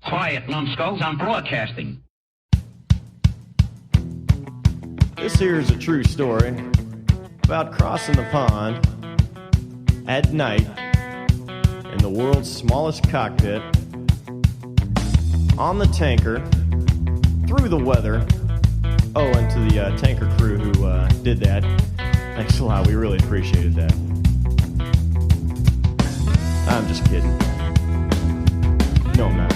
Quiet, numbskulls, I'm broadcasting. This here is a true story about crossing the pond at night in the world's smallest cockpit on the tanker through the weather. Oh, and to the tanker crew who did that, thanks a lot. We really appreciated that. I'm just kidding. No, I'm not.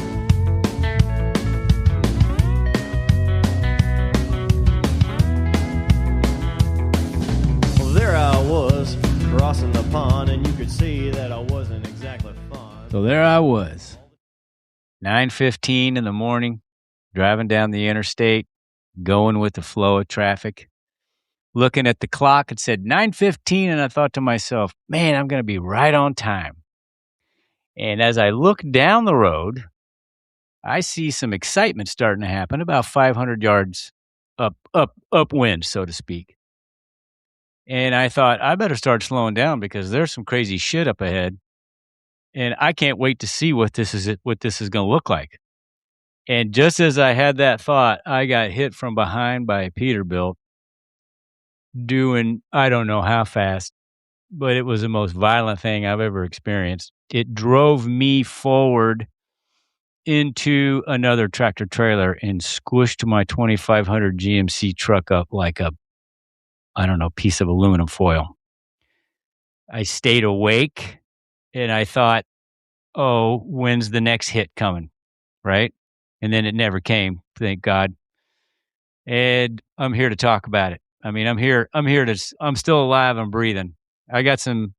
Well, there I was, crossing the pond, and you could see that I wasn't exactly fond. So there I was, 9:15 in the morning, driving down the interstate, going with the flow of traffic, looking at the clock. It said 9:15, and I thought to myself, man, I'm going to be right on time. And as I look down the road, I see some excitement starting to happen about 500 yards upwind, so to speak. And I thought, I better start slowing down because there's some crazy shit up ahead. And I can't wait to see what this is going to look like. And just as I had that thought, I got hit from behind by a Peterbilt doing, I don't know how fast, but it was the most violent thing I've ever experienced. It drove me forward into another tractor trailer and squished my 2500 GMC truck up like a, I don't know, piece of aluminum foil. I stayed awake and I thought, oh, when's the next hit coming? Right? And then it never came, thank God. And I'm here to talk about it. I mean, I'm still alive and breathing. I got some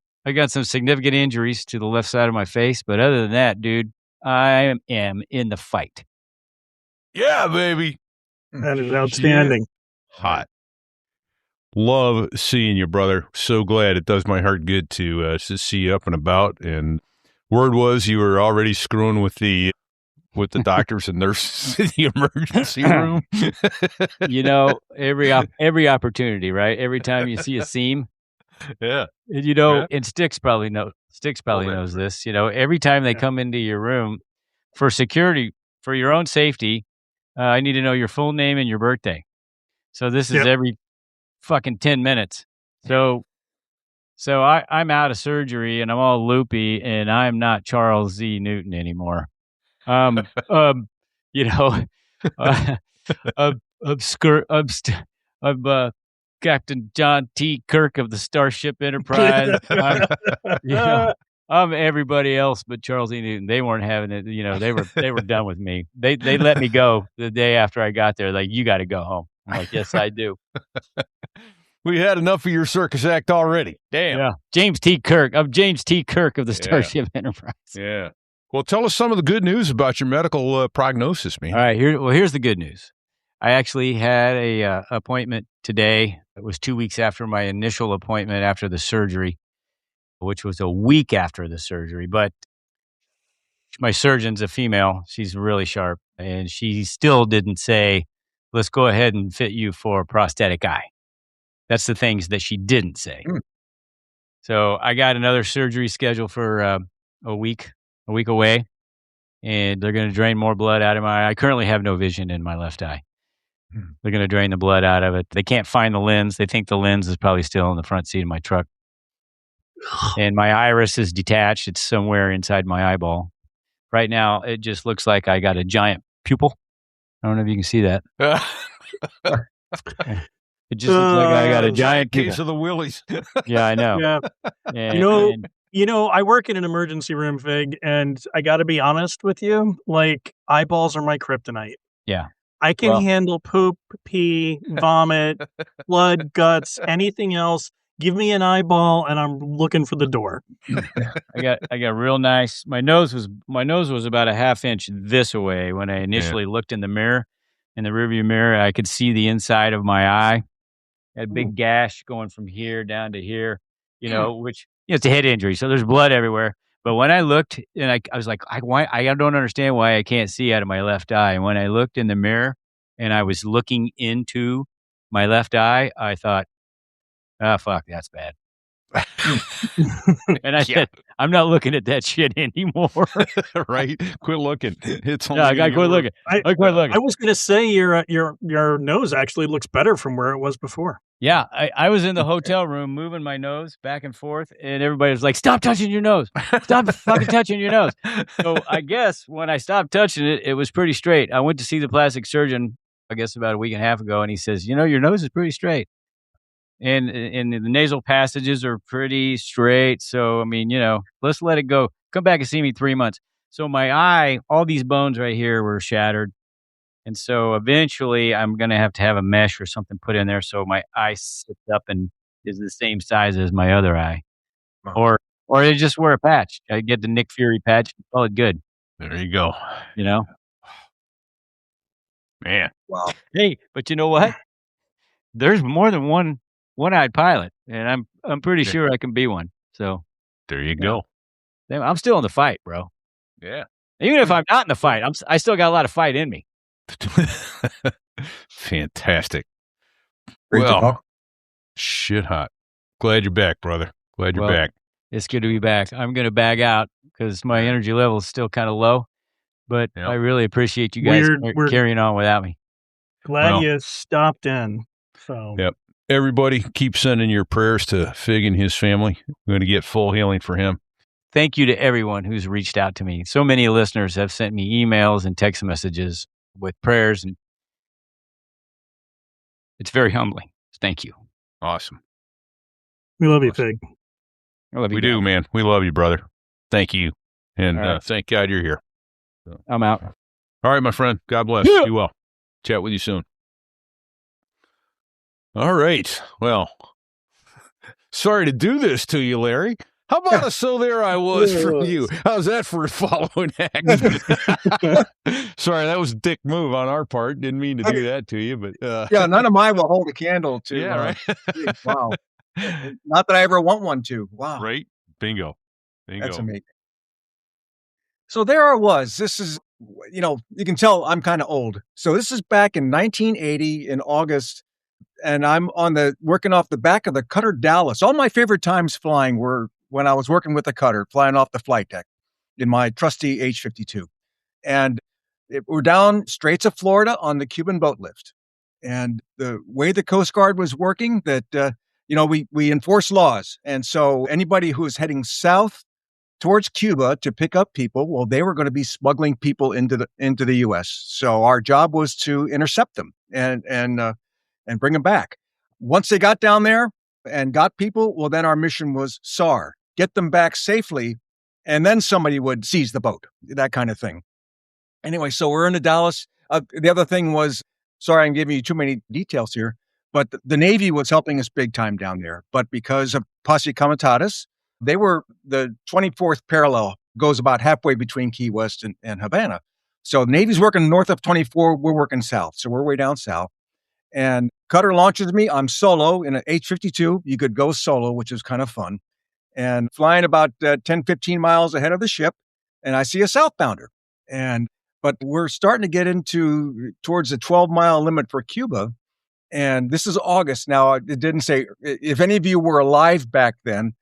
significant injuries to the left side of my face, but other than that, dude, I am in the fight. Yeah, baby. That is outstanding. Hot. Love seeing you, brother. So glad. It does my heart good to see you up and about. And word was you were already screwing with the doctors and nurses in the emergency room. You know, every opportunity, right? Every time you see a seam. Yeah. And, you know, and Sticks probably knows this. You know, every time they come into your room for security, for your own safety, I need to know your full name and your birthday. So this is every fucking 10 minutes. So I'm out of surgery and I'm all loopy and I'm not Charles Z. Newton anymore. You know, I'm Captain John T. Kirk of the Starship Enterprise. I'm everybody else but Charles E. Newton. They weren't having it. You know, they were done with me. They let me go the day after I got there. Like, you got to go home. I'm like, yes, I do. We had enough of your circus act already. Damn. Yeah. James T. Kirk. I'm James T. Kirk of the Starship Enterprise. Yeah. Well, tell us some of the good news about your medical prognosis, man. All right. Here's the good news. I actually had a appointment today. It was 2 weeks after my initial appointment after the surgery, which was a week after the surgery. But my surgeon's a female. She's really sharp. And she still didn't say, let's go ahead and fit you for a prosthetic eye. That's the things that she didn't say. So I got another surgery scheduled for a week away. And they're going to drain more blood out of my eye. I currently have no vision in my left eye. They're going to drain the blood out of it. They can't find the lens. They think the lens is probably still in the front seat of my truck. And my iris is detached. It's somewhere inside my eyeball. Right now, it just looks like I got a giant pupil. I don't know if you can see that. It just looks like I got a giant pupil. Case of the willies. Yeah, I know. Yeah. And, You know, I work in an emergency room, Fig, and I got to be honest with you. Like, eyeballs are my kryptonite. Yeah. I can handle poop, pee, vomit, blood, guts, anything else. Give me an eyeball, and I'm looking for the door. I got real nice. My nose was about a half inch this way when I initially looked in the mirror, in the rearview mirror. I could see the inside of my eye. I had a big gash going from here down to here. You know, which it's a head injury, so there's blood everywhere. But when I looked, and I was like, I don't understand why I can't see out of my left eye. And when I looked in the mirror and I was looking into my left eye, I thought, fuck, that's bad. And I said, I'm not looking at that shit anymore. Right? Quit looking. It's only Yeah, I got to quit looking. I quit looking. was going to say your nose actually looks better from where it was before. Yeah, I was in the hotel room moving my nose back and forth, and everybody was like, "Stop touching your nose! Stop fucking touching your nose!" So I guess when I stopped touching it, it was pretty straight. I went to see the plastic surgeon, I guess about a week and a half ago, and he says, your nose is pretty straight, and the nasal passages are pretty straight. So I mean, let's let it go. Come back and see me 3 months. So my eye, all these bones right here were shattered. And so eventually I'm going to have a mesh or something put in there so my eye sits up and is the same size as my other eye. Wow. Or I just wear a patch. I get the Nick Fury patch and call it good. There you go. Man. Wow. Hey, but you know what? There's more than one-eyed pilot, and I'm pretty sure I can be one. So there you go. I'm still in the fight, bro. Yeah. Even if I'm not in the fight, I still got a lot of fight in me. Fantastic. Great to talk. Shit hot. Glad you're back, brother. Glad you're back. It's good to be back. I'm going to bag out because my energy level is still kind of low, but I really appreciate you guys carrying on without me. Glad you stopped in. So yep. Everybody keep sending your prayers to Fig and his family. We're going to get full healing for him. Thank you to everyone who's reached out to me. So many listeners have sent me emails and text messages with prayers, and it's very humbling. Thank you. Awesome. We love you, Fig. I love you. We do, man. We love you, brother. Thank you. And thank God you're here. So. I'm out. All right, my friend. God bless. Be well. Chat with you soon. All right. Well, sorry to do this to you, Larry. How about a so there I was from you? How's that for a following act? Sorry, that was a dick move on our part. Didn't mean to do that to you, but yeah, none of mine will hold a candle to. Yeah, right. Wow. Not that I ever want one to. Wow. Right. Bingo. That's amazing. So there I was. This is, you can tell I'm kind of old. So this is back in 1980 in August. And I'm working off the back of the Cutter Dallas. All my favorite times flying were when I was working with the Cutter, flying off the flight deck in my trusty H-52. And we're down Straits of Florida on the Cuban boat lift. And the way the Coast Guard was working, that, we enforce laws. And so anybody who was heading south towards Cuba to pick up people, well, they were going to be smuggling people into the U.S. So our job was to intercept them and bring them back. Once they got down there and got people, well, then our mission was SAR, get them back safely, and then somebody would seize the boat, that kind of thing. Anyway, so we're in the Dallas. The other thing was, sorry, I'm giving you too many details here, but the Navy was helping us big time down there. But because of Posse Comitatus, they were the 24th parallel, goes about halfway between Key West and Havana. So the Navy's working north of 24, we're working south. So we're way down south. And Cutter launches me. I'm solo in an H-52. You could go solo, which is kind of fun. And flying about 10, 15 miles ahead of the ship. And I see a southbounder. But we're starting to get towards the 12-mile limit for Cuba. And this is August. Now, it didn't say, if any of you were alive back then,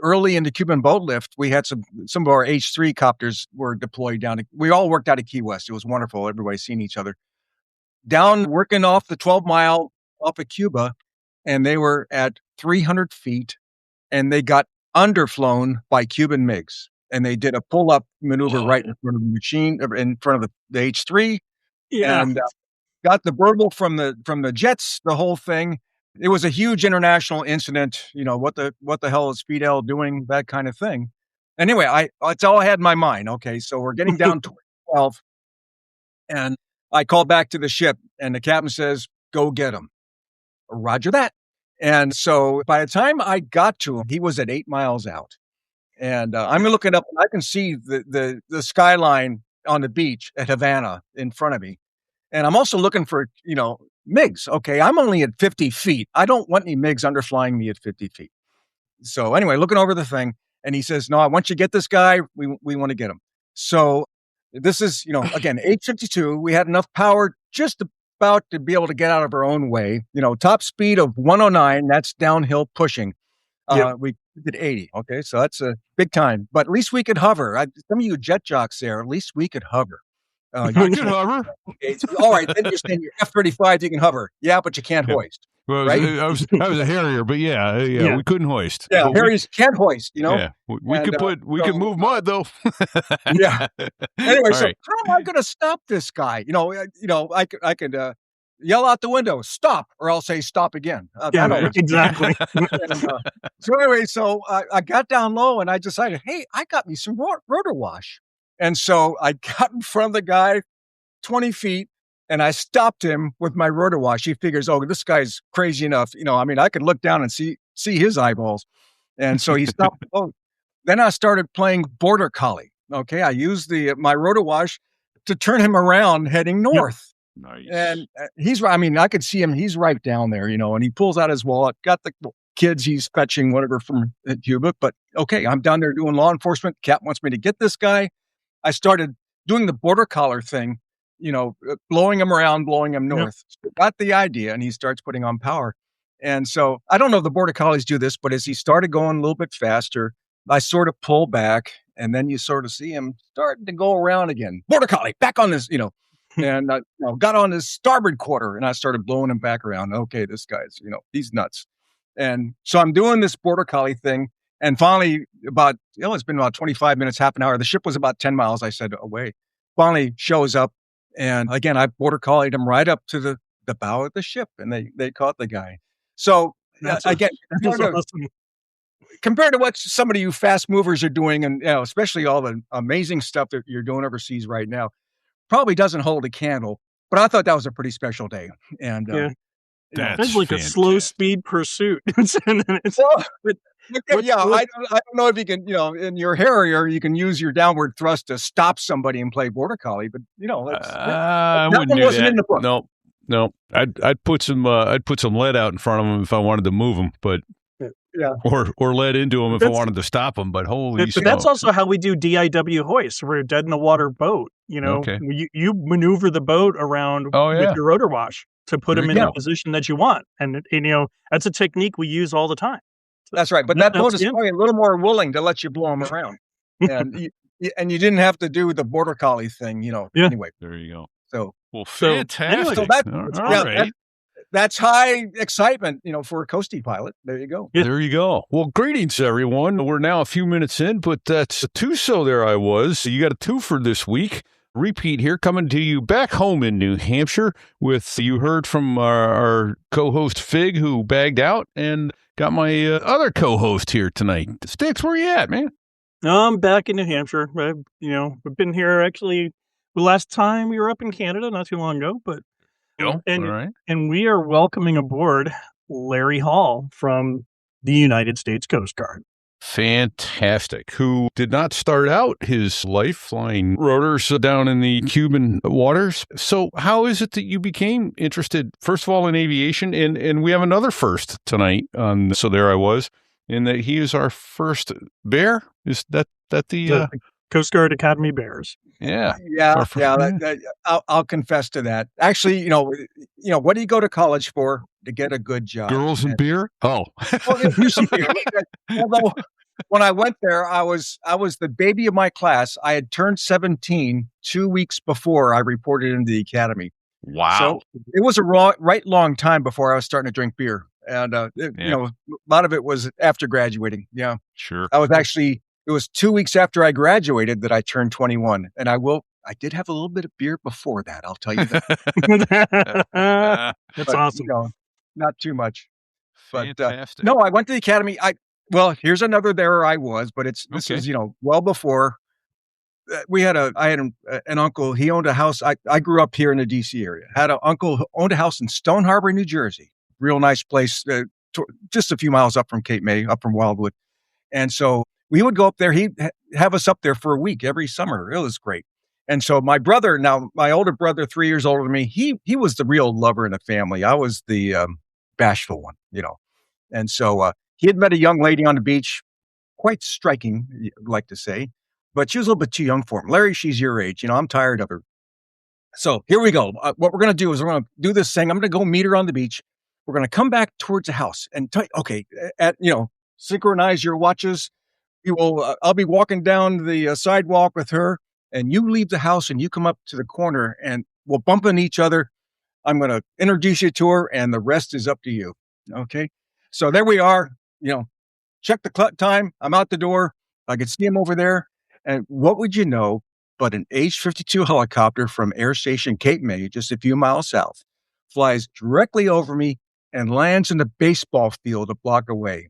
early in the Cuban boat lift, we had some of our H-3 copters were deployed down. We all worked out of Key West. It was wonderful. Everybody seeing each other. Down working off the 12-mile off of Cuba, and they were at 300 feet, and they got underflown by Cuban MiGs. And they did a pull-up maneuver right in front of the machine, in front of the H-3, and got the burble from the jets, the whole thing. It was a huge international incident. What the hell is Fidel doing? That kind of thing. Anyway, that's all I had in my mind. Okay, so we're getting down to 12, and I called back to the ship, and the captain says, "Go get him." Roger that. And so by the time I got to him, he was at 8 miles out. And I'm looking up, and I can see the skyline on the beach at Havana in front of me. And I'm also looking for, MiGs. Okay, I'm only at 50 feet. I don't want any MiGs underflying me at 50 feet. So anyway, looking over the thing, and he says, "No, once you get this guy, we want to get him." So this is, again, H-52. We had enough power just about to be able to get out of our own way. Top speed of 109. That's downhill pushing. We did 80. Okay, so that's a big time. But at least we could hover. Some of you jet jocks there, at least we could hover. I could hover. Okay, all right, then you're saying your F-35, you can hover. Yeah, but you can't hoist. Well, right? I was a Harrier, but yeah, we couldn't hoist. Yeah, But Harriers can't hoist, Yeah, we could move mud though. Yeah. Anyway, All so right. how am I going to stop this guy? I could yell out the window, stop, or I'll say stop again. Yeah, That'll- exactly. So anyway, I got down low and I decided, hey, I got me some rotor wash. And so I got in front of the guy 20 feet and I stopped him with my rotor wash. He figures, oh, this guy's crazy enough. I could look down and see his eyeballs. And so he stopped the boat. Then I started playing Border Collie. Okay. I used my rotor wash to turn him around heading north. Nice. And I could see him. He's right down there, and he pulls out his wallet, got the kids he's fetching, whatever from Cuba. But okay, I'm down there doing law enforcement. Cap wants me to get this guy. I started doing the border collar thing, blowing him around, blowing him north. So got the idea, and he starts putting on power. And so I don't know if the border collies do this, but as he started going a little bit faster, I sort of pull back, and then you sort of see him starting to go around again. Border collie, back on this, and I got on his starboard quarter, and I started blowing him back around. Okay, this guy's, he's nuts. And so I'm doing this border collie thing. And finally, it's been about 25 minutes, half an hour. The ship was about 10 miles, I said, away. Finally shows up. And again, I border collied him right up to the bow of the ship, and they caught the guy. So again, compared to what some of you fast movers are doing, and especially all the amazing stuff that you're doing overseas right now, probably doesn't hold a candle. But I thought that was a pretty special day. And That's it's like fantastic. a slow speed pursuit. And then it's, I don't know if you can, in your Harrier, you can use your downward thrust to stop somebody and play border collie, but I that wouldn't one do wasn't that. in the book. No. I'd put some lead out in front of him if I wanted to move him, but or lead into him if I wanted to stop him. But holy but that's also how we do DIW hoists. We're a dead in the water boat. Okay. You maneuver the boat around with your rotor wash to put him in the position that you want, and that's a technique we use all the time. That's right, but that boat is probably a little more willing to let you blow him around, and you didn't have to do the border collie thing, Anyway, there you go. So fantastic. All right. That's high excitement, for a coastie pilot. There you go. Yeah. There you go. Well, greetings, everyone. We're now a few minutes in, but that's a two-so there I was. So you got a twofer this week. Repeat here, coming to you back home in New Hampshire with, you heard from our co-host Fig, who bagged out, and got my other co-host here tonight. Sticks, where you at, man? I'm back in New Hampshire. I've been here actually the last time we were up in Canada, not too long ago, but all right. And we are welcoming aboard Larry Hall from the United States Coast Guard. Fantastic. Who did not start out his life flying rotors down in the Cuban waters. So how is it that you became interested, first of all, in aviation? And we have another first tonight on So There I Was, in that he is our first bear. Is that the Coast Guard Academy Bears? Yeah. I'll confess to that. Actually, what do you go to college for? To get a good job. Girls and beer? Oh. Although when I went there, I was the baby of my class. I had turned 17 2 weeks before I reported into the academy. Wow. So it was a right long time before I was starting to drink beer. And, a lot of it was after graduating. Yeah. Sure. It was 2 weeks after I graduated that I turned 21. And I did have a little bit of beer before that. I'll tell you that. That's awesome. Not too much. But fantastic. no, I went to the academy. Here's another there I was, but this is, well before. I had an uncle. He owned a house. I grew up here in the DC area. Had an uncle who owned a house in Stone Harbor, New Jersey. Real nice place, just a few miles up from Cape May, up from Wildwood. And so we would go up there. He'd have us up there for a week every summer. It was great. And so my brother, now my older brother, 3 years older than me, he was the real lover in the family. I was the bashful one, And so he had met a young lady on the beach, quite striking, I'd like to say, but she was a little bit too young for him. Larry, she's your age. I'm tired of her. So here we go. What we're going to do is we're going to do this thing. I'm going to go meet her on the beach. We're going to come back towards the house and synchronize your watches. You will. I'll be walking down the sidewalk with her, and you leave the house and you come up to the corner, and we'll bump into each other. I'm going to introduce you to her, and the rest is up to you. Okay. So there we are. Check the time. I'm out the door. I could see him over there. And what would you know but an H-52 helicopter from Air Station Cape May, just a few miles south, flies directly over me and lands in the baseball field a block away.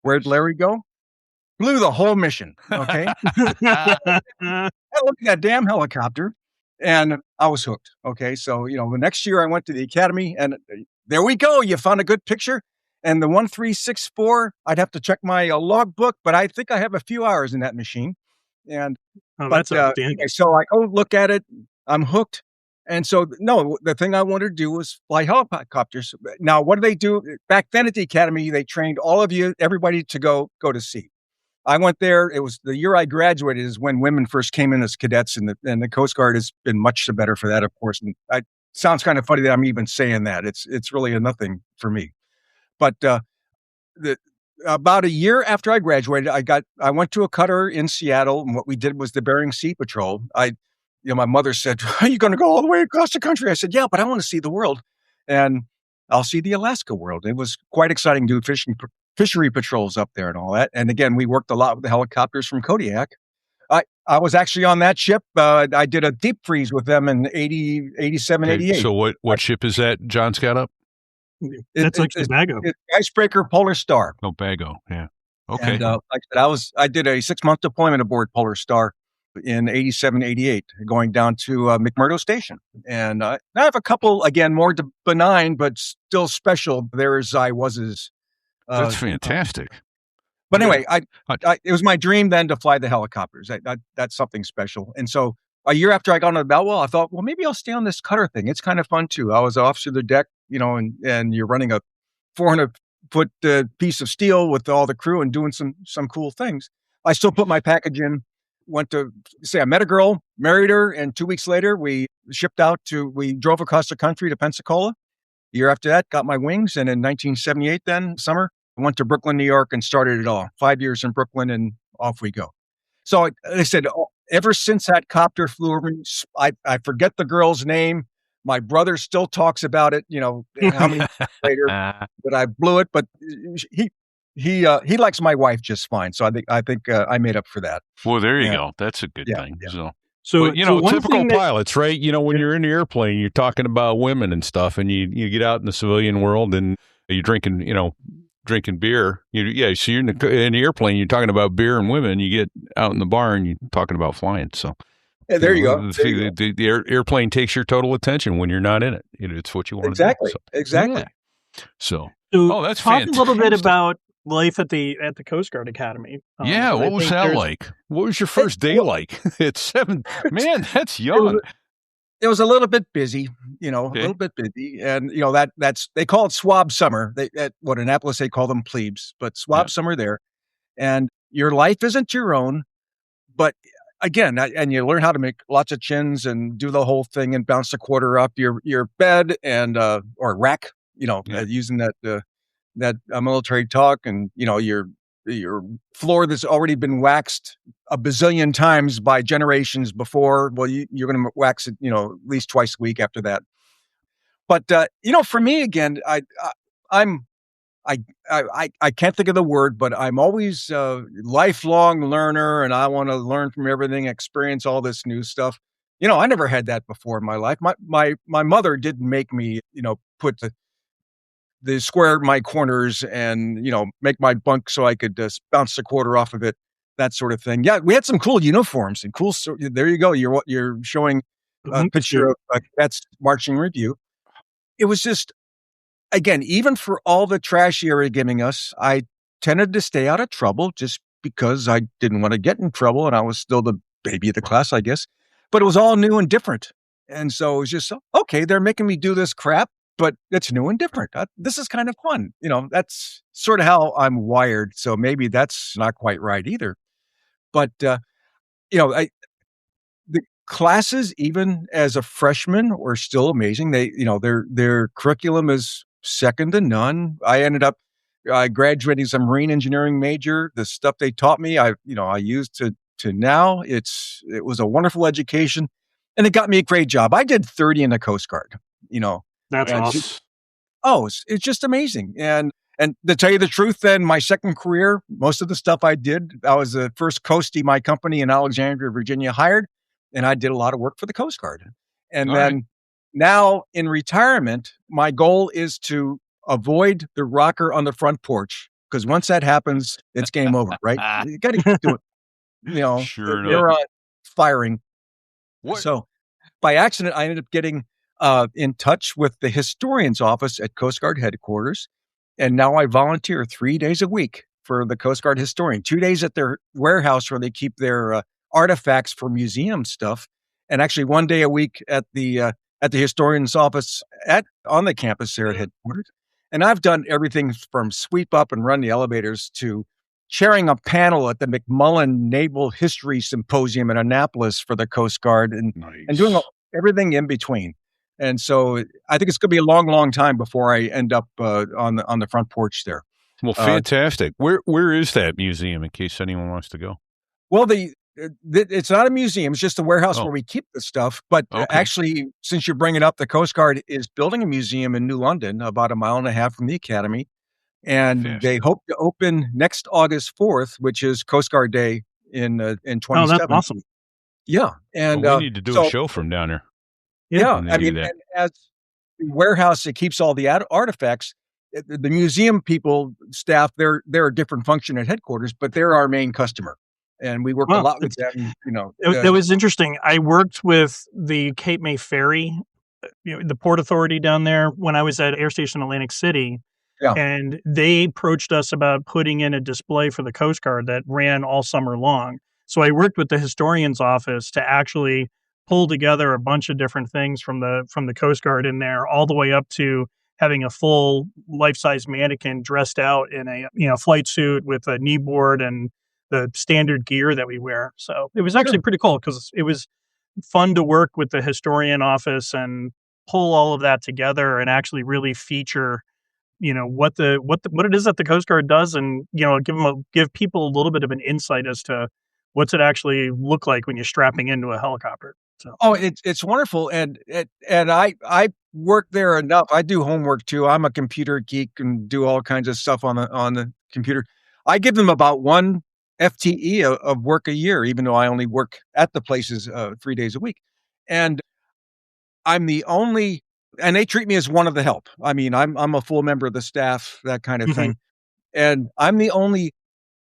Where'd Larry go? Blew the whole mission. Okay. I looked at that damn helicopter and I was hooked. Okay. So, the next year I went to the academy and there we go. You found a good picture. And the 1364, I'd have to check my logbook, but I think I have a few hours in that machine. And that's outstanding. so I go look at it. I'm hooked. And so, no, the thing I wanted to do was fly helicopters. Now, what do they do? Back then at the academy, they trained everybody to go to sea. I went there. It was the year I graduated is when women first came in as cadets, and the Coast Guard has been much the better for that, of course. And it sounds kind of funny that I'm even saying that. It's really a nothing for me. But about a year after I graduated, I went to a cutter in Seattle, and what we did was the Bering Sea Patrol. My mother said, "Are you going to go all the way across the country?" I said, "Yeah, but I want to see the world, and I'll see the Alaska world." It was quite exciting to do fishery patrols up there and all that. And again, we worked a lot with the helicopters from Kodiak. I was actually on that ship. I did a deep freeze with them in 87, 88. So what ship is that John's got up? That's like the Bago. It's Icebreaker Polar Star. Oh, Bago. Yeah. Okay. And like I said, I did a 6-month deployment aboard Polar Star in 87, 88, going down to McMurdo Station. And I have a couple, again, more benign, but still special. There's I was's. That's fantastic. But anyway, it was my dream then to fly the helicopters. That's something special. And so a year after I got on the Bellwell, I thought, well, maybe I'll stay on this cutter thing. It's kind of fun too. I was officer of the deck, and you're running a 400-foot piece of steel with all the crew and doing some cool things. I still put my package in. I met a girl, married her, and 2 weeks later we drove across the country to Pensacola. A year after that, got my wings, and in 1978, then summer, I went to Brooklyn, New York, and started it all. 5 years in Brooklyn, and off we go. So I said, ever since that copter flew over me, I forget the girl's name. My brother still talks about it, how many years later that I blew it, but he likes my wife just fine. So I think I made up for that. Well, there you go. That's a good thing. Yeah. So typical pilots, right? When you're in the airplane, you're talking about women and stuff, and you get out in the civilian world and you're drinking beer. So you're in the airplane, you're talking about beer and women. You get out in the bar and you're talking about flying. So yeah, there you go. The airplane takes your total attention when you're not in it. It's what you want to do. Exactly. Yeah. So that's talk fantastic. a little bit about life at the Coast Guard Academy. What was that like? What was your first day like? It's 7. Man, that's young. It was a little bit busy, a little bit busy. And, that's, they call it swab summer. At Annapolis, they call them plebes, but swab summer there. And your life isn't your own, but again, and you learn how to make lots of chins and do the whole thing and bounce the quarter up your bed and, or rack, using that military talk, and, your floor that's already been waxed a bazillion times by generations before. Well, you're going to wax it, at least twice a week after that. But, for me, again, I can't think of the word, but I'm always a lifelong learner, and I want to learn from everything, experience all this new stuff. I never had that before in my life. My mother didn't make me, put the square my corners and, make my bunk so I could bounce the quarter off of it, that sort of thing. Yeah, we had some cool uniforms and cool. There you go. You're showing a picture of that's marching review. It was just, again, even for all the trash you were giving us, I tended to stay out of trouble just because I didn't want to get in trouble, and I was still the baby of the class, I guess. But it was all new and different, and so it was just okay. They're making me do this crap, but it's new and different. This is kind of fun. That's sort of how I'm wired. So maybe that's not quite right either. But, the classes, even as a freshman, were still amazing. They, their curriculum is second to none. I ended up I graduated as a marine engineering major. The stuff they taught me, I used to now. It was a wonderful education, and it got me a great job. I did 30 in the Coast Guard. That's and awesome. it's just amazing. And to tell you the truth, then my second career, most of the stuff I did, I was the first coastie my company in Alexandria, Virginia hired, and I did a lot of work for the Coast Guard. And then now in retirement, my goal is to avoid the rocker on the front porch, because once that happens, it's game over, right? You got to keep doing it. Sure they're firing. What? So by accident, I ended up getting in touch with the historian's office at Coast Guard headquarters. And now I volunteer 3 days a week for the Coast Guard historian, 2 days at their warehouse where they keep their artifacts for museum stuff. And actually 1 day a week at the historian's office on the campus there at headquarters. And I've done everything from sweep up and run the elevators to chairing a panel at the McMullen Naval History Symposium in Annapolis for the Coast Guard and doing everything in between. And so I think it's going to be a long, long time before I end up on the front porch there. Well, fantastic. Where is that museum in case anyone wants to go? Well, it's not a museum. It's just a warehouse where we keep the stuff. But actually, since you bring it up, the Coast Guard is building a museum in New London, about 1.5 miles from the Academy. And they hope to open next August 4th, which is Coast Guard Day in 27. Oh, that's awesome. Yeah. And we need to do a show from down there. Yeah. I mean, and as the warehouse that keeps all the artifacts, the museum people, staff, they're a different function at headquarters, but they're our main customer. And we work a lot with them, It was interesting. I worked with the Cape May Ferry, the Port Authority down there when I was at Air Station Atlantic City. Yeah. And they approached us about putting in a display for the Coast Guard that ran all summer long. So I worked with the historian's office to actually pull together a bunch of different things from the Coast Guard in there, all the way up to having a full life-size mannequin dressed out in a flight suit with a knee board and the standard gear that we wear. So it was actually pretty cool because it was fun to work with the historian office and pull all of that together and actually really feature, what it is that the Coast Guard does, and give people a little bit of an insight as to what's it actually look like when you're strapping into a helicopter. So. Oh, it's wonderful, and I work there enough. I do homework too. I'm a computer geek and do all kinds of stuff on the computer. I give them about 1 FTE of work a year, even though I only work at the places 3 days a week, and I'm the only. And they treat me as one of the help. I mean, I'm a full member of the staff, that kind of thing, and I'm the only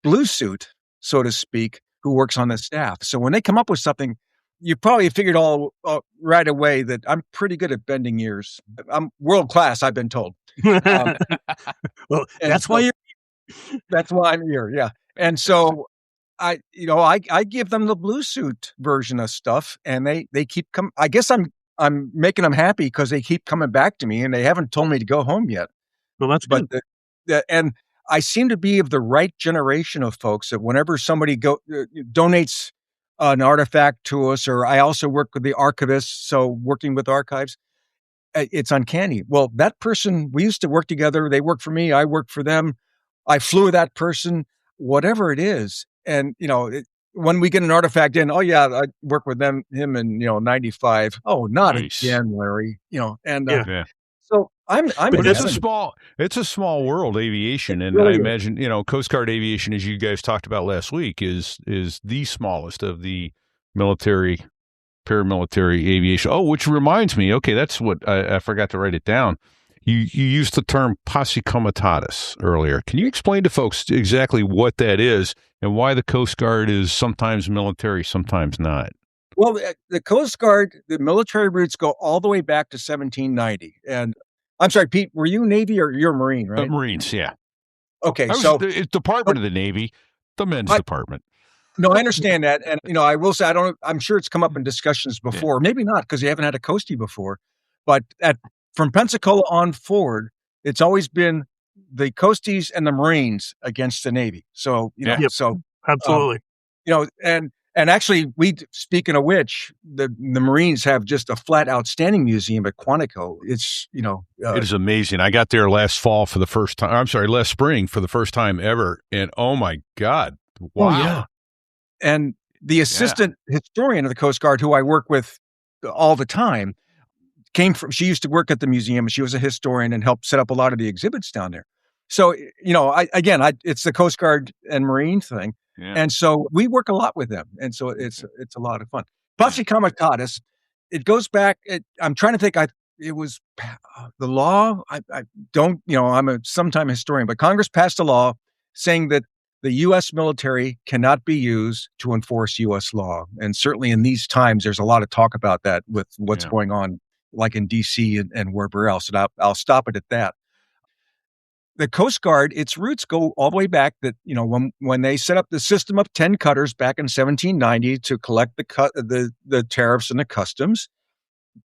blue suit, so to speak, who works on the staff. So when they come up with something, you probably figured all right away that I'm pretty good at bending ears. I'm world class, I've been told. Well, that's why I'm here. Yeah. And so I give them the blue suit version of stuff, and they keep coming. I guess I'm making them happy because they keep coming back to me, and they haven't told me to go home yet. Well, that's good. But and I seem to be of the right generation of folks that whenever somebody donates an artifact to us, or I also work with the archivists, so working with archives, it's uncanny. Well, that person, we used to work together. They work for me. I work for them. I flew with that person, whatever it is. And, when we get an artifact in, oh yeah, I work with him in, 95. Oh, not again, Larry, and so But it's a small world, aviation. And I imagine, Coast Guard aviation, as you guys talked about last week, is the smallest of the military, paramilitary aviation. Oh, which reminds me, okay, that's what I forgot to write it down. You used the term posse comitatus earlier. Can you explain to folks exactly what that is and why the Coast Guard is sometimes military, sometimes not? Well, the Coast Guard, the military roots go all the way back to 1790. And I'm sorry, Pete, were you Navy or you're Marine, right? Marines, yeah. Okay, so it's Department of the Navy, the men's department. No, I understand that, and I will say I'm sure it's come up in discussions before. Maybe not because you haven't had a coastie before, but from Pensacola on forward, it's always been the coasties and the Marines against the Navy. So so absolutely, and And actually, speaking of which, the Marines have just a flat outstanding museum at Quantico. It's, it is amazing. I got there last fall for the first time. I'm sorry, last spring for the first time ever. And oh my God. Wow. Oh, yeah. And the assistant historian of the Coast Guard, who I work with all the time, she used to work at the museum. She was a historian and helped set up a lot of the exhibits down there. So, it's the Coast Guard and Marine thing. Yeah. And so we work a lot with them. And so it's a lot of fun. Posse Comitatus, it goes back. I'm trying to think. It was the law. I don't, I'm a sometime historian, but Congress passed a law saying that the U.S. military cannot be used to enforce U.S. law. And certainly in these times, there's a lot of talk about that with what's going on, like in D.C. and wherever else. And I'll stop it at that. The Coast Guard, its roots go all the way back that, when they set up the system of 10 cutters back in 1790 to collect the tariffs and the customs,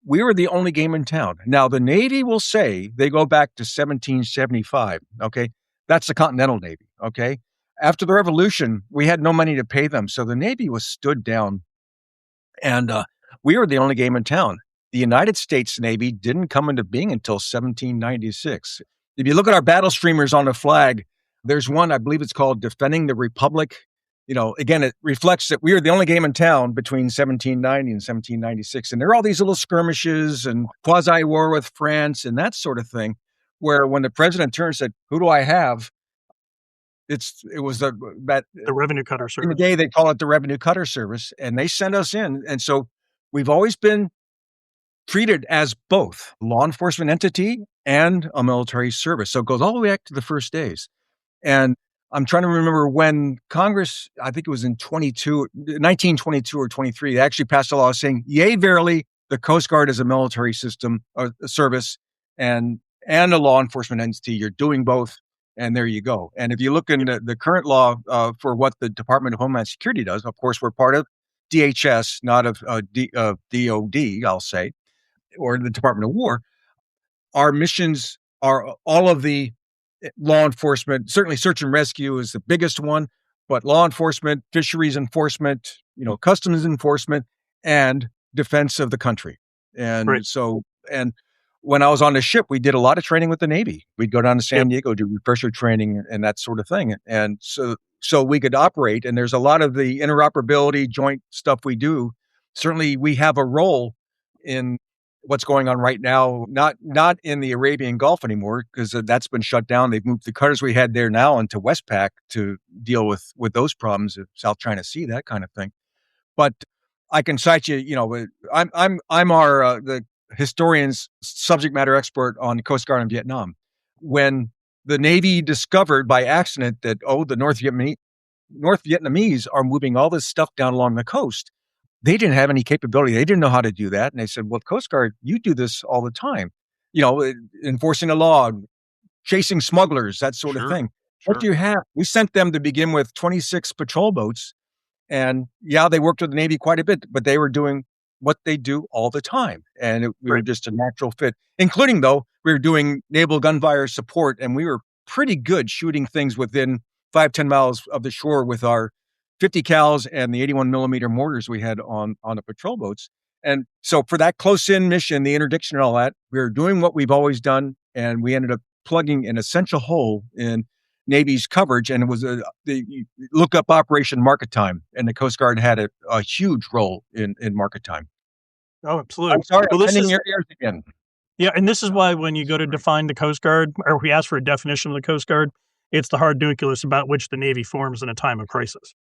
we were the only game in town. Now, the Navy will say they go back to 1775, okay? That's the Continental Navy, okay? After the Revolution, we had no money to pay them, so the Navy was stood down, and we were the only game in town. The United States Navy didn't come into being until 1796. If you look at our battle streamers on the flag, there's one, I believe it's called Defending the Republic. Again, it reflects that we were the only game in town between 1790 and 1796. And there are all these little skirmishes and quasi-war with France and that sort of thing, where when the president turned and said, "Who do I have?" It was the Revenue Cutter Service. In the day, they call it the Revenue Cutter Service, and they sent us in. And so we've always been treated as both law enforcement entity and a military service. So it goes all the way back to the first days. And I'm trying to remember when Congress, I think it was in 1922 or 23, they actually passed a law saying, "Yea, verily, the Coast Guard is a military system, a service, and a law enforcement entity. You're doing both." And there you go. And if you look in the current law for what the Department of Homeland Security does, of course, we're part of DHS, not of DOD, I'll say, or the Department of War. Our missions are all of the law enforcement. Certainly search and rescue is the biggest one, but law enforcement, fisheries enforcement, customs enforcement, and defense of the country. And and when I was on the ship, we did a lot of training with the Navy. We'd go down to San Diego, do refresher training and that sort of thing. And so we could operate, and there's a lot of the interoperability joint stuff we do. Certainly we have a role in what's going on right now, not in the Arabian Gulf anymore, because that's been shut down. They've moved the cutters we had there now into Westpac to deal with those problems of South China Sea, that kind of thing. But I can cite you, I'm the historian's subject matter expert on the Coast Guard in Vietnam. When the Navy discovered by accident that, the North Vietnamese are moving all this stuff down along the coast, they didn't have any capability. They didn't know how to do that. And they said, "Well, Coast Guard, you do this all the time, enforcing the law, chasing smugglers, that sort of thing. Sure. What do you have?" We sent them to begin with 26 patrol boats. And they worked with the Navy quite a bit, but they were doing what they do all the time. And we were just a natural fit, including, though, we were doing naval gunfire support, and we were pretty good shooting things within 5-10 miles of the shore with our 50 cals and the 81 millimeter mortars we had on the patrol boats. And so for that close-in mission, the interdiction and all that, we were doing what we've always done, and we ended up plugging an essential hole in Navy's coverage, and it was the look-up Operation Market Time, and the Coast Guard had a huge role in Market Time. Oh, absolutely. I'm sorry, I'm bending your ears again. Yeah, and this is why when you go to define the Coast Guard, or we ask for a definition of the Coast Guard, it's the hard nucleus about which the Navy forms in a time of crisis.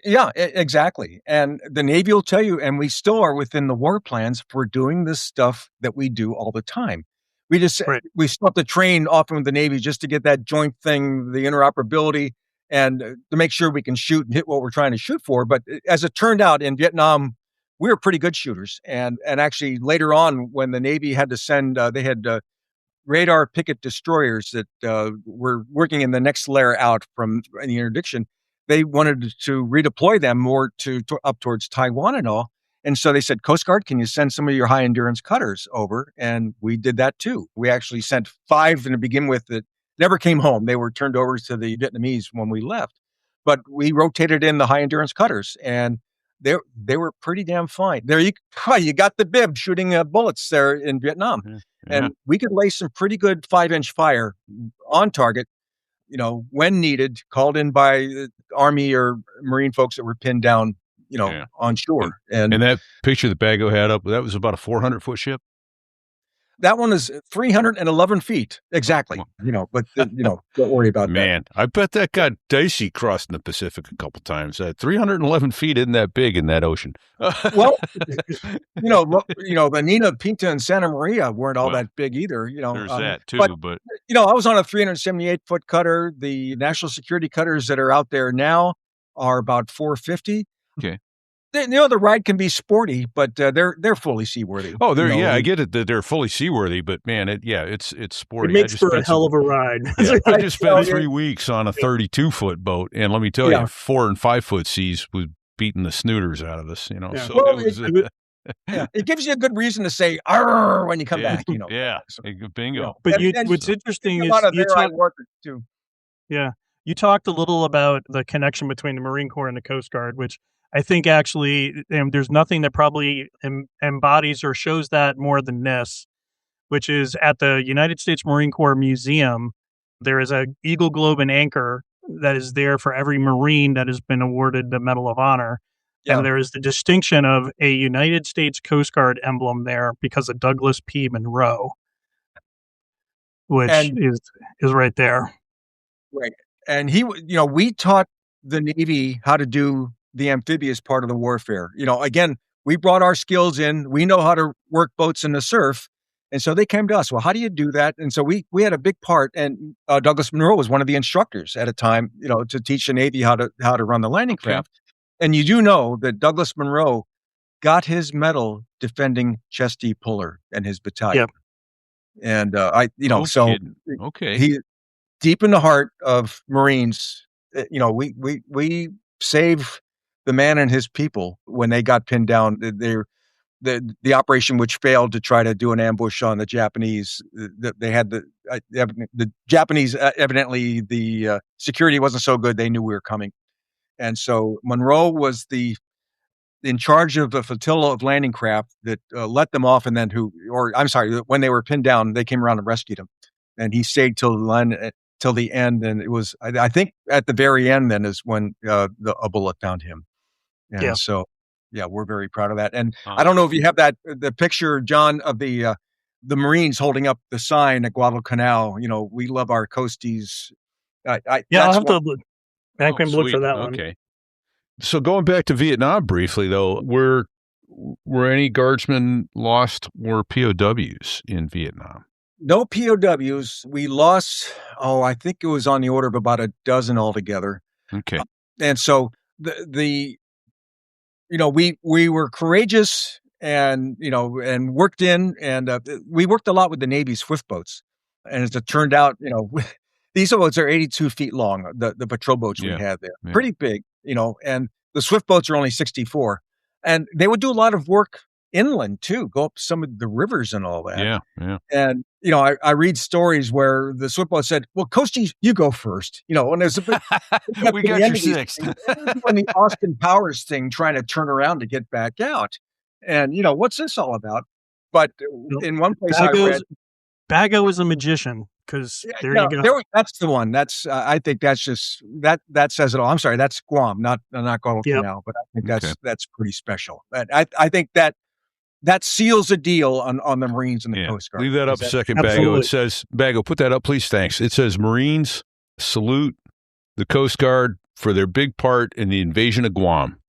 Yeah, exactly. And the Navy will tell you, and we still are within the war plans for doing this stuff that we do all the time. We still have to train often with the Navy just to get that joint thing, the interoperability, and to make sure we can shoot and hit what we're trying to shoot for. But as it turned out, in Vietnam, we were pretty good shooters. And actually later on, when the Navy had to send, they had radar picket destroyers that were working in the next layer out from the interdiction. They wanted to redeploy them more to up towards Taiwan and all. And so they said, "Coast Guard, can you send some of your high endurance cutters over?" And we did that too. We actually sent 5 to begin with that never came home. They were turned over to the Vietnamese when we left. but we rotated in the high endurance cutters, and they were pretty damn fine. There you got the bib shooting bullets there in Vietnam, and we could lay some pretty good 5-inch fire on target, when needed, called in by Army or Marine folks that were pinned down, on shore. And that picture that Bago had up, that was about a 400-foot ship? That one is 311 feet. Exactly. But don't worry about that. Man, I bet that got dicey crossing the Pacific a couple times. 311 feet isn't that big in that ocean. Well, the Nina, Pinta, and Santa Maria weren't all that big either. There's that too. But I was on a 378-foot cutter. The national security cutters that are out there now are about 450. Okay. The ride can be sporty, but they're fully seaworthy. Oh, I get it that they're fully seaworthy, but man, it's sporty. It makes for a hell of a ride. Yeah, I just spent 3 weeks on a 32-foot boat, and let me tell you, 4 and 5 foot seas was beating the snooters out of us. Yeah. So well, it was. It gives you a good reason to say "arr" when you come back. Yeah, So, bingo. But what's interesting is too. Yeah, you talked a little about the connection between the Marine Corps and the Coast Guard, which I think actually there's nothing that probably embodies or shows that more than this, which is at the United States Marine Corps Museum. There is a Eagle, Globe, and Anchor that is there for every Marine that has been awarded the Medal of Honor. Yeah. And there is the distinction of a United States Coast Guard emblem there because of Douglas P. Monroe, which is right there. Right. And we taught the Navy how to do the amphibious part of the warfare. Again, we brought our skills in. We know how to work boats in the surf. And so they came to us. Well, how do you do that? And so we had a big part. And Douglas Monroe was one of the instructors at a time, to teach the Navy how to run the landing craft. And you do know that Douglas Monroe got his medal defending Chesty Puller and his battalion. Yep. And he deep in the heart of Marines. We save the man and his people when they got pinned down. The operation which failed to try to do an ambush on the Japanese. They had the Japanese evidently the security wasn't so good. They knew we were coming, and so Monroe was in charge of a flotilla of landing craft that let them off, and then when they were pinned down, they came around and rescued him, and he stayed till the end. And it was, I think, at the very end then is when a bullet found him. And so, we're very proud of that. And I don't know if you have the picture, John, of the Marines holding up the sign at Guadalcanal. We love our coasties. I'll have to look back and look for that one. Okay. So going back to Vietnam briefly, though, were any guardsmen lost or POWs in Vietnam? No POWs. We lost, I think it was on the order of about a dozen altogether. Okay. And so we were courageous and worked in, and we worked a lot with the Navy swift boats. And as it turned out, these boats are 82 feet long, the patrol boats we had there. Yeah. Pretty big, and the swift boats are only 64. And they would do a lot of work inland too, go up some of the rivers and all that. Yeah. And, I read stories where the swift boat said, well, Coastie, you go first, and there's a bit. We got your sixth. When the Austin Powers thing, trying to turn around to get back out. And, what's this all about? But in one place I read. Bago is a magician. Because you go. That's the one. That's I think that's just that says it all. I'm sorry, that's Guam, not Guadalcanal, but I think that's pretty special. I think that seals a deal on the Marines and the Coast Guard. Leave that up a second, Bago. It says, Bago, put that up, please. Thanks. It says Marines salute the Coast Guard for their big part in the invasion of Guam.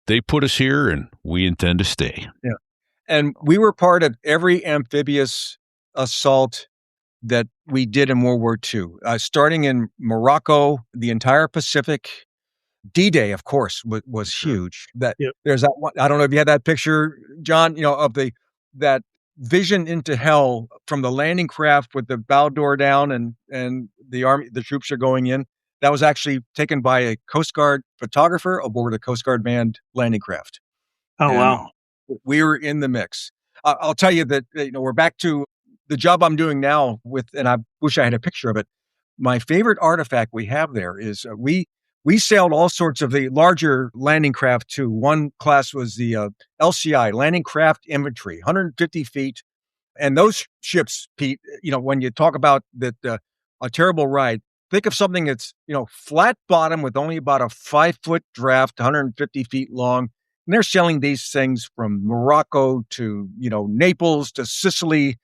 They put us here, and we intend to stay. Yeah, and we were part of every amphibious assault that we did in World War II, starting in Morocco, the entire Pacific. D-Day, of course, was huge. There's that one. I don't know if you had that picture, John, of that vision into hell from the landing craft with the bow door down and the troops are going in. That was actually taken by a Coast Guard photographer aboard a Coast Guard manned landing craft. Oh, wow. We were in the mix. I'll tell you that, we're back to the job I'm doing now and I wish I had a picture of it. My favorite artifact we have there is we we sailed all sorts of the larger landing craft too. One class was the LCI, Landing Craft Infantry, 150 feet. And those ships, Pete, when you talk about that a terrible ride, think of something that's, flat bottom with only about a 5-foot draft, 150 feet long. And they're sailing these things from Morocco to, Naples to Sicily,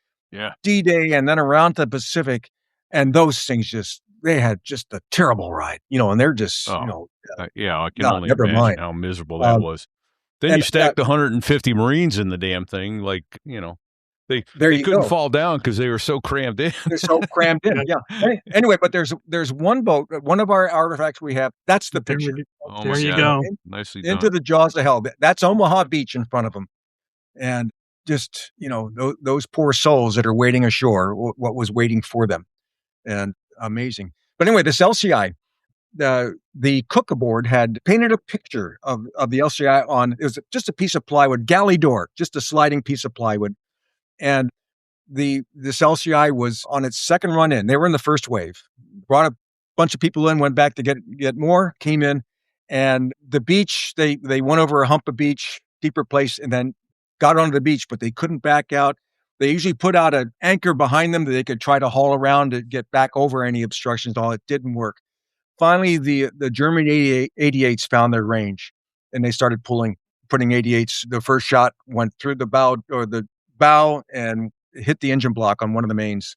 D-Day, and then around to the Pacific. And those things they had just a terrible ride, and they're just, I can only never imagine mind. how miserable that was. Then you stacked 150 Marines in the damn thing, they couldn't fall down because they were so crammed in. They're so crammed in, yeah. Anyway, but there's one boat, one of our artifacts we have. That's the picture. There you go. Nicely done. Into the jaws of hell. That's Omaha Beach in front of them, and just those poor souls that are waiting ashore. What was waiting for them, and amazing. But anyway, this LCI. The cook aboard had painted a picture of the LCI on. It was just a piece of plywood, galley door, just a sliding piece of plywood. And this LCI was on its second run in. They were in the first wave. Brought a bunch of people in, went back to get more, came in, and the beach, they went over a hump of beach, deeper place, and then got onto the beach, but they couldn't back out. They usually put out an anchor behind them that they could try to haul around to get back over any obstructions. All it didn't work. Finally, the German 88s found their range, and they started putting 88s. The first shot went through the bow and hit the engine block on one of the mains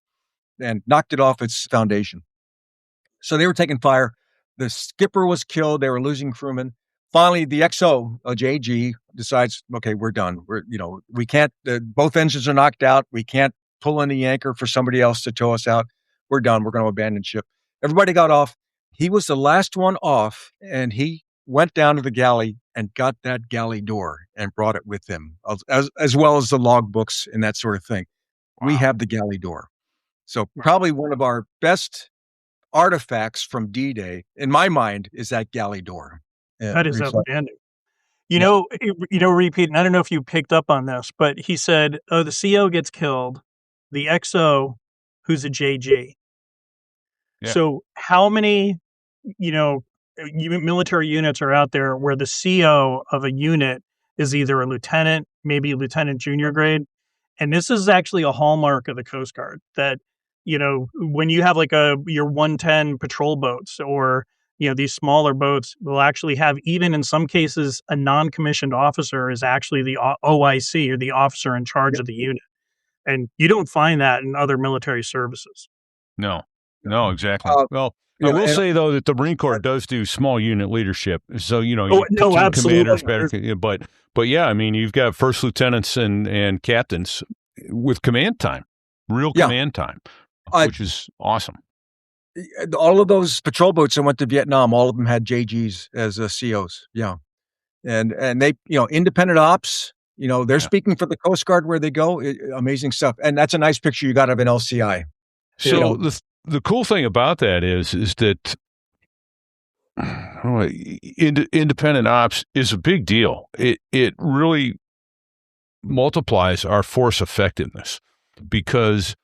and knocked it off its foundation. So they were taking fire. The skipper was killed. They were losing crewmen. Finally, the XO, JG, decides, okay, we're done. We can't, both engines are knocked out. We can't pull in the anchor for somebody else to tow us out. We're done. We're going to abandon ship. Everybody got off. He was the last one off, and he went down to the galley and got that galley door and brought it with him, as well as the logbooks and that sort of thing. Wow. We have the galley door. So probably one of our best artifacts from D-Day, in my mind, is that galley door. That is outstanding. Repeat, and I don't know if you picked up on this, but he said, the CO gets killed, the XO, who's a JG. Yeah. So how many, military units are out there where the CO of a unit is either a lieutenant, maybe a lieutenant junior grade? And this is actually a hallmark of the Coast Guard that, when you have your 110 patrol boats or, these smaller boats will actually have, even in some cases, a non-commissioned officer is actually the OIC or the officer in charge of the unit. And you don't find that in other military services. No, exactly. I will say, though, that the Marine Corps does do small unit leadership. So, absolutely. Commanders, but yeah, I mean, you've got first lieutenants and captains with command time, real command time, which is awesome. All of those patrol boats that went to Vietnam, all of them had JGs as COs. Yeah. And they, independent ops, they're speaking for the Coast Guard where they go. Amazing stuff. And that's a nice picture you got of an LCI. So the cool thing about that is that independent ops is a big deal. It really multiplies our force effectiveness because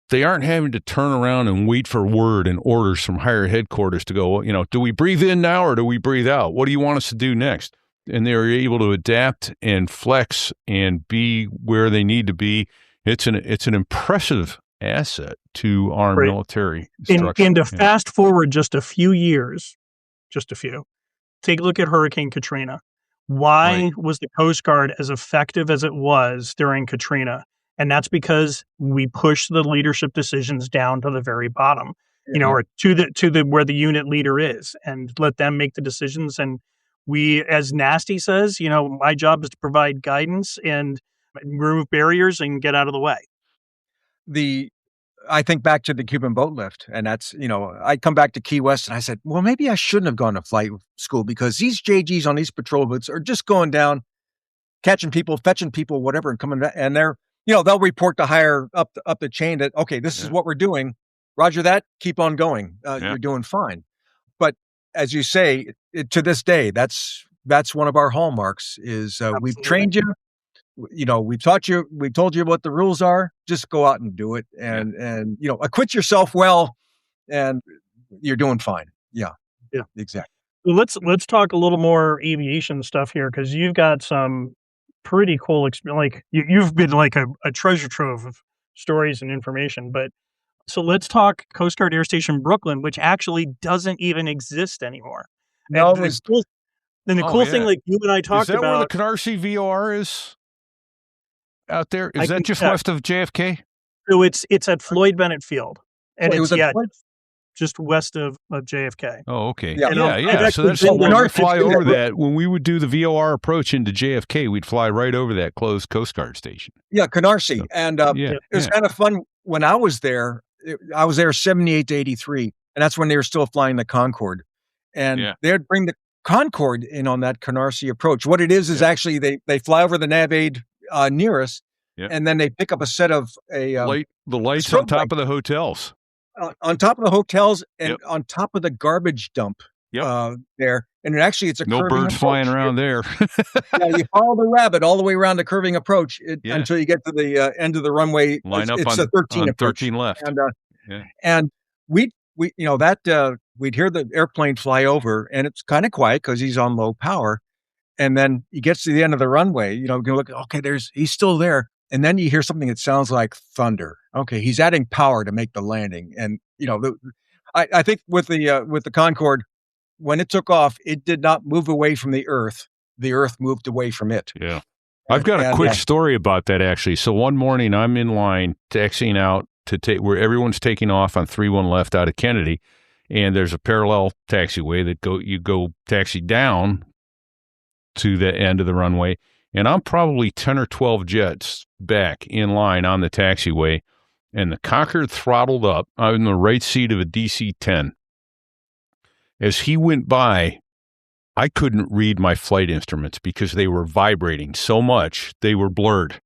they aren't having to turn around and wait for word and orders from higher headquarters to go, do we breathe in now or do we breathe out? What do you want us to do next? And they're able to adapt and flex and be where they need to be. It's an impressive asset to our military structure. And to fast forward just a few years, take a look at Hurricane Katrina. Why was the Coast Guard as effective as it was during Katrina? And that's because we pushed the leadership decisions down to the very bottom, or to the where the unit leader is, and let them make the decisions. And we, as Nasty says, my job is to provide guidance and remove barriers and get out of the way. I think back to the Cuban boat lift, and that's, I come back to Key West and I said, well, maybe I shouldn't have gone to flight school because these JGs on these patrol boats are just going down, catching people, fetching people, whatever, and coming back. And they're, they'll report to higher up the chain that, okay, this is what we're doing. Roger that. Keep on going. You're doing fine. But as you say, to this day, that's one of our hallmarks is we've trained you. We've taught you, we told you what the rules are, just go out and do it and acquit yourself well and you're doing fine. Yeah. Yeah, exactly. Let's talk a little more aviation stuff here, because you've got some pretty cool experience. Like you've been like a treasure trove of stories and information. But so let's talk Coast Guard Air Station Brooklyn, which actually doesn't even exist anymore. No, And it was the Oh, cool yeah. thing, like you and I Is talked that where the about, Canarsie VOR is out there? I Is that can just check. west of JFK? So it's at Floyd Bennett Field, and it it's was a just west of JFK. Oh, okay. Yeah. And Yeah, I've yeah. So actually that's been when there. we fly It's- over that. When we would do the VOR approach into JFK, we'd fly right over that closed Coast Guard station. Yeah, Canarsie. And Yeah, it was yeah. kind of fun when I was there. I was there 78 to 83, and that's when they were still flying the Concorde. And Yeah. they'd bring the Concorde in on that Canarsie approach. What it is actually they fly over the nav aid near us, Yeah. and then they pick up a set of the lights strobe on top light. of the hotels. On top of the hotels and Yep. on top of the garbage dump Yep. there. And it's a No curving birds flying approach. around there. Yeah, you follow the rabbit all the way around the curving approach Yeah. until you get to the end of the runway. Line up it's on, a 13 on approach. 13 left. And Yeah. and we that we'd hear the airplane fly over, and it's kind of quiet because he's on low power. And then he gets to the end of the runway. You look. Okay, he's still there. And then you hear something that sounds like thunder. Okay, he's adding power to make the landing. And I think with the Concorde, when it took off, it did not move away from the Earth. The Earth moved away from it. Yeah. I've got a quick story about that, actually. So one morning, I'm in line taxiing out to take where everyone's taking off on 3-1 left out of Kennedy, and there's a parallel taxiway that you go taxi down to the end of the runway, and I'm probably 10 or 12 jets back in line on the taxiway, and the Concorde throttled up. I'm in the right seat of a DC-10. As he went by, I couldn't read my flight instruments because they were vibrating so much, they were blurred.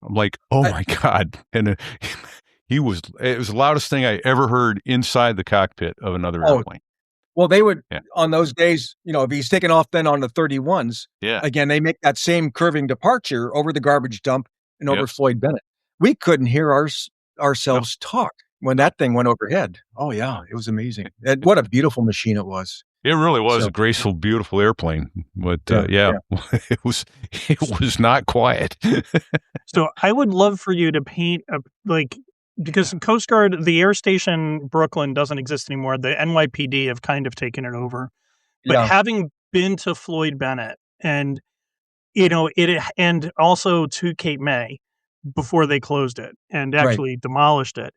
I'm like, oh my God. And it was the loudest thing I ever heard inside the cockpit of another airplane. Well, they would, on those days, if he's taking off then on the 31s, again, they make that same curving departure over the garbage dump and over Floyd Bennett. We couldn't hear ourselves talk when that thing went overhead. Oh, yeah, it was amazing. And what a beautiful machine it was. It really was a graceful, beautiful airplane. But it was not quiet. So I would love for you to paint because Coast Guard, the Air Station Brooklyn doesn't exist anymore. The NYPD have kind of taken it over. But having been to Floyd Bennett and, and also to Cape May before they closed it and actually demolished it,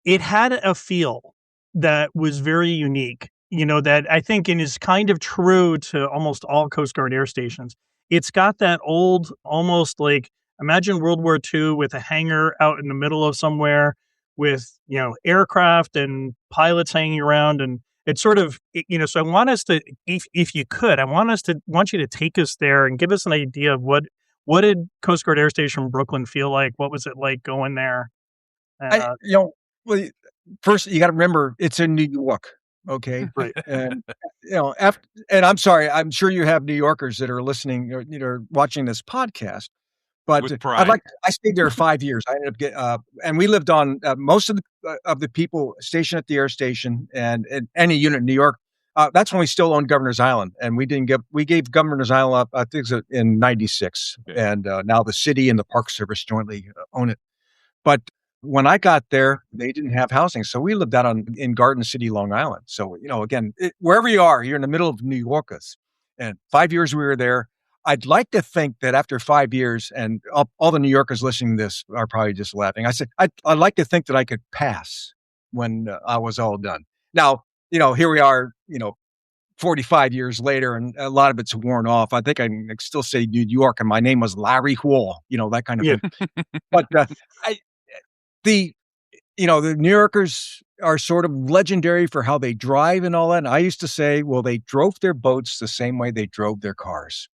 it had a feel that was very unique, that I think is kind of true to almost all Coast Guard air stations. It's got that old, almost like, imagine World War II with a hangar out in the middle of somewhere with, aircraft and pilots hanging around. And it's sort of, so I want us to, if you could, I want you to take us there and give us an idea of what did Coast Guard Air Station Brooklyn feel like? What was it like going there? Well, first you got to remember it's in New York. Okay. Right. And, and I'm sorry, I'm sure you have New Yorkers that are listening or, watching this podcast. But I stayed there 5 years. I ended up and we lived on most of the people stationed at the air station and any unit in New York. That's when we still owned Governor's Island, and we gave Governor's Island up, I think it was in '96, and now the city and the Park Service jointly own it. But when I got there, they didn't have housing, so we lived out in Garden City, Long Island. So again, wherever you are, you're in the middle of New Yorkers. And 5 years we were there. I'd like to think that after 5 years, and all the New Yorkers listening to this are probably just laughing. I said, I'd like to think that I could pass when I was all done. Now, here we are, 45 years later, and a lot of it's worn off. I think I can still say New York, and my name was Larry Hall, that kind of thing. But the New Yorkers are sort of legendary for how they drive and all that. And I used to say, well, they drove their boats the same way they drove their cars.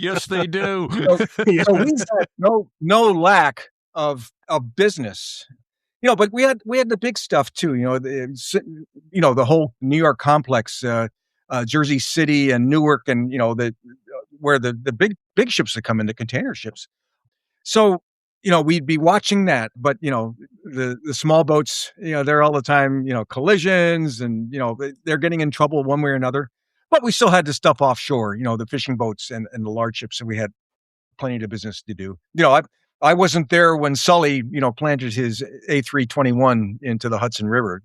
Yes, they do. So we had no lack of business, but we had the big stuff too. The whole New York complex, Jersey City and Newark, and where the big ships that come in, the container ships. So we'd be watching that, but the small boats, they're all the time, collisions and, they're getting in trouble one way or another. But we still had the stuff offshore, the fishing boats and the large ships. So we had plenty of business to do. I wasn't there when Sully, planted his A321 into the Hudson River,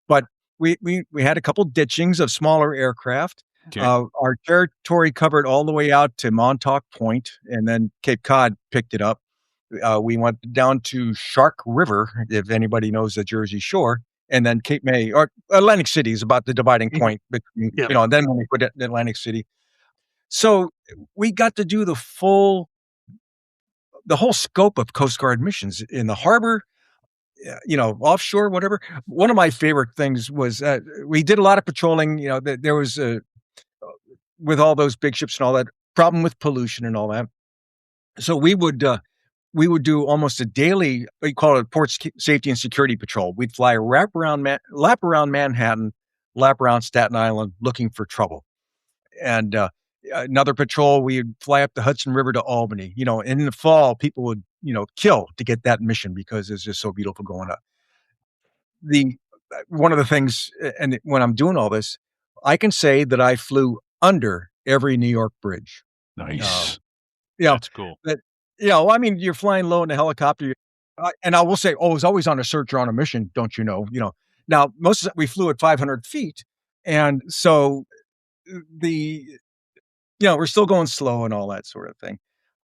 but we had a couple ditchings of smaller aircraft. Okay. Our territory covered all the way out to Montauk Point, and then Cape Cod picked it up. We went down to Shark River, if anybody knows the Jersey Shore, and then Cape May, or Atlantic City is about the dividing point between, and then when we put it in Atlantic City. So we got to do the whole scope of Coast Guard missions in the harbor, offshore, whatever. One of my favorite things was we did a lot of patrolling. There was with all those big ships and all that problem with pollution and all that. So we would do almost a daily, we call it port safety and security patrol. We'd fly lap around Manhattan, lap around Staten Island, looking for trouble. And another patrol, we'd fly up the Hudson River to Albany. In the fall, people would, kill to get that mission because it's just so beautiful going up. One of the things, and when I'm doing all this, I can say that I flew under every New York bridge. Nice. That's cool. You're flying low in a helicopter, and I will say, I was always on a search or on a mission, don't you know? Now most of it, we flew at 500 feet, and so we're still going slow and all that sort of thing.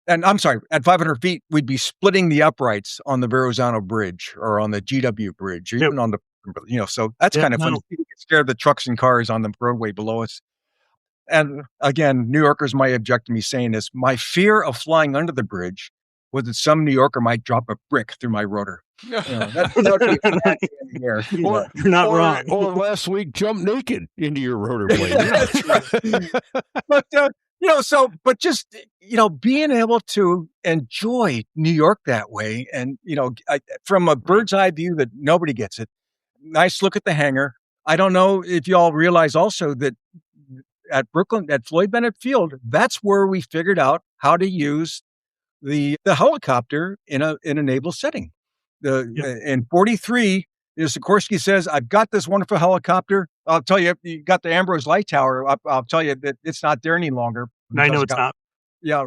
And I'm sorry, at 500 feet, we'd be splitting the uprights on the Verrazano Bridge or on the GW Bridge, or even on the, so that's kind of fun. You get scared of the trucks and cars on the roadway below us. And again, New Yorkers might object to me saying this. My fear of flying under the bridge was that some New Yorker might drop a brick through my rotor. That would be in the air. You're not wrong. Or last week, jump naked into your rotor blade. But just, being able to enjoy New York that way and, from a bird's eye view that nobody gets it. Nice look at the hangar. I don't know if y'all realize also that at Brooklyn, at Floyd Bennett Field, that's where we figured out how to use the helicopter in a naval setting. In 43, Sikorsky says, "I've got this wonderful helicopter. I'll tell you, you got the Ambrose Light Tower. I'll tell you that it's not there any longer." I know it's not. Yeah,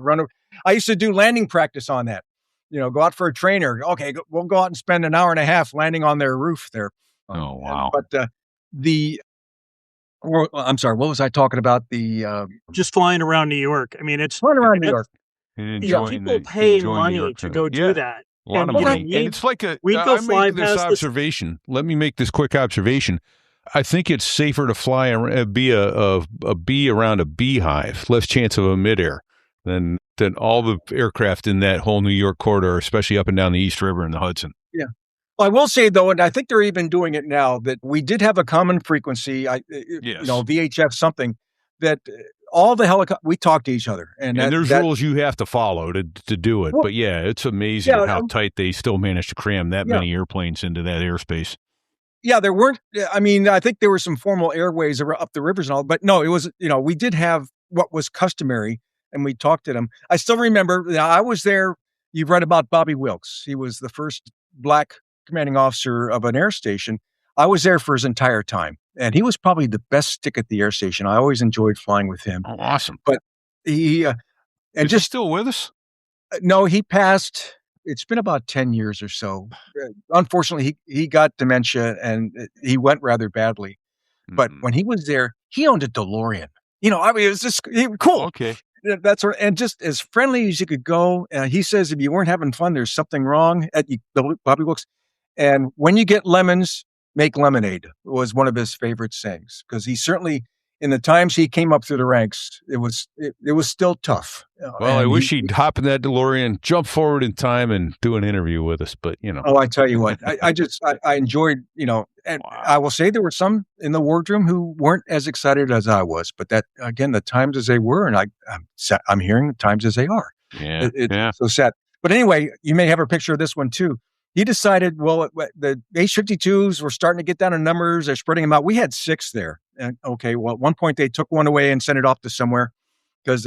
I used to do landing practice on that. Go out for a trainer. Okay, we'll go out and spend an hour and a half landing on their roof there. Oh, wow. But I'm sorry, what was I talking about? Just flying around New York. It's flying around New York. People pay money to go do that. A lot of money. And it's like we'd go fly make this past observation. Let me make this quick observation. I think it's safer to fly a bee around a beehive, less chance of a midair than all the aircraft in that whole New York corridor, especially up and down the East River and the Hudson. Yeah. Well, I will say, though, and I think they're even doing it now, that we did have a common frequency, VHF something, that all the helicopters, we talk to each other. And there's rules you have to follow to do it. Well, but it's amazing how tight they still managed to cram that many airplanes into that airspace. Yeah, there weren't, I think there were some formal airways up the rivers and all, but no, it was, we did have what was customary and we talked to them. I still remember, I was there, you've read about Bobby Wilkes. He was the first Black commanding officer of an air station. I was there for his entire time, and he was probably the best stick at the air station. I always enjoyed flying with him. Oh, awesome! But he is he still with us? No, he passed. It's been about 10 years or so. Unfortunately, he got dementia, and he went rather badly. But when he was there, he owned a DeLorean. It was just cool. Okay. That's right. And just as friendly as you could go. He says, if you weren't having fun, there's something wrong at Bobby Wilkes. And when you get lemons, make lemonade was one of his favorite sayings, because he certainly, in the times he came up through the ranks, it was still tough. Well, I wish he'd hop in that DeLorean, jump forward in time, and do an interview with us. But Oh, I tell you what, I enjoyed, and wow. I will say there were some in the wardroom who weren't as excited as I was. But that, again, the times as they were, and I'm hearing the times as they are. Yeah, it's so sad. But anyway, you may have a picture of this one too. He decided, the H-52s were starting to get down in numbers. They're spreading them out. We had 6 there. And at one point they took one away and sent it off to somewhere because,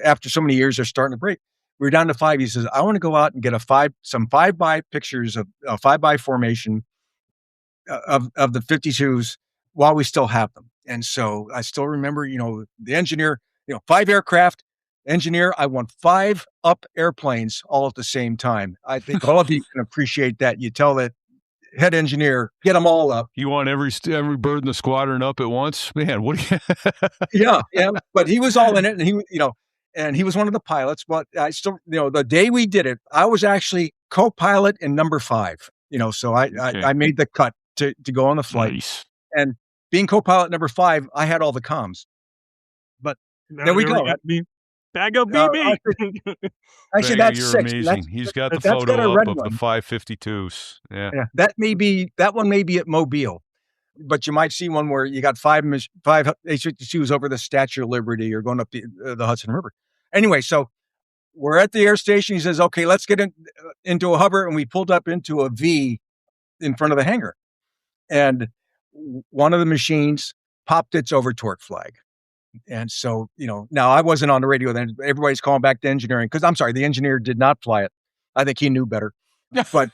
after so many years, they're starting to break. we were down to 5. He says, I want to go out and get some 5x pictures of a 5x formation of the 52s while we still have them. And so I still remember, the engineer, 5 aircraft, engineer, I want 5 up airplanes all at the same time. I think all of you can appreciate that. You tell that head engineer, get them all up. You want every bird in the squadron up at once? Man, what do you... Yeah. But he was all in it, and he was one of the pilots. But I still, the day we did it, I was actually co-pilot in number 5. So I made the cut to go on the flight. Nice. And being co-pilot number 5, I had all the comms. But there we go. Bag of BB. Actually, that's you're 6. amazing. He's got the photo up of the 552s. Yeah. That one may be at Mobile, but you might see one where you got 5 H-52s over the Statue of Liberty or going up the Hudson River. Anyway, so we're at the air station. He says, okay, let's get into a hover. And we pulled up into a V in front of the hangar. And one of the machines popped its over torque flag. And so, now I wasn't on the radio then. Everybody's calling back to engineering because I'm sorry, the engineer did not fly it. I think he knew better. But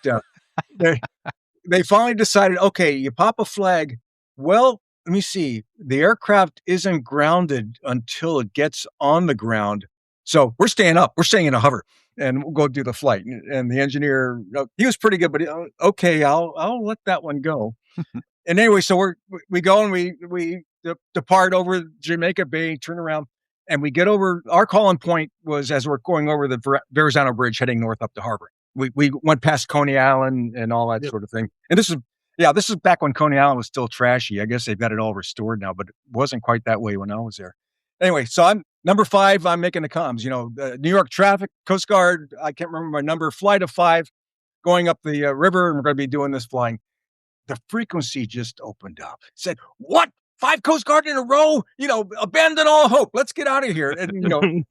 they finally decided, okay, you pop a flag. Well, let me see. The aircraft isn't grounded until it gets on the ground. So we're staying up. We're staying in a hover and we'll go do the flight. And the engineer, he was pretty good, but okay, I'll let that one go. And anyway, so we go and we depart over Jamaica Bay, turn around, and we get over. Our calling point was as we're going over the Verrazano Bridge, heading north up to harbor. We went past Coney Island and all that sort of thing. And this is back when Coney Island was still trashy. I guess they've got it all restored now, but it wasn't quite that way when I was there. Anyway, so I'm number 5. I'm making the comms. New York traffic, Coast Guard. I can't remember my number. Flight of 5, going up the river, and we're going to be doing this flying. The frequency just opened up. It said, what? 5 Coast Guard in a row? Abandon all hope. Let's get out of here. And, and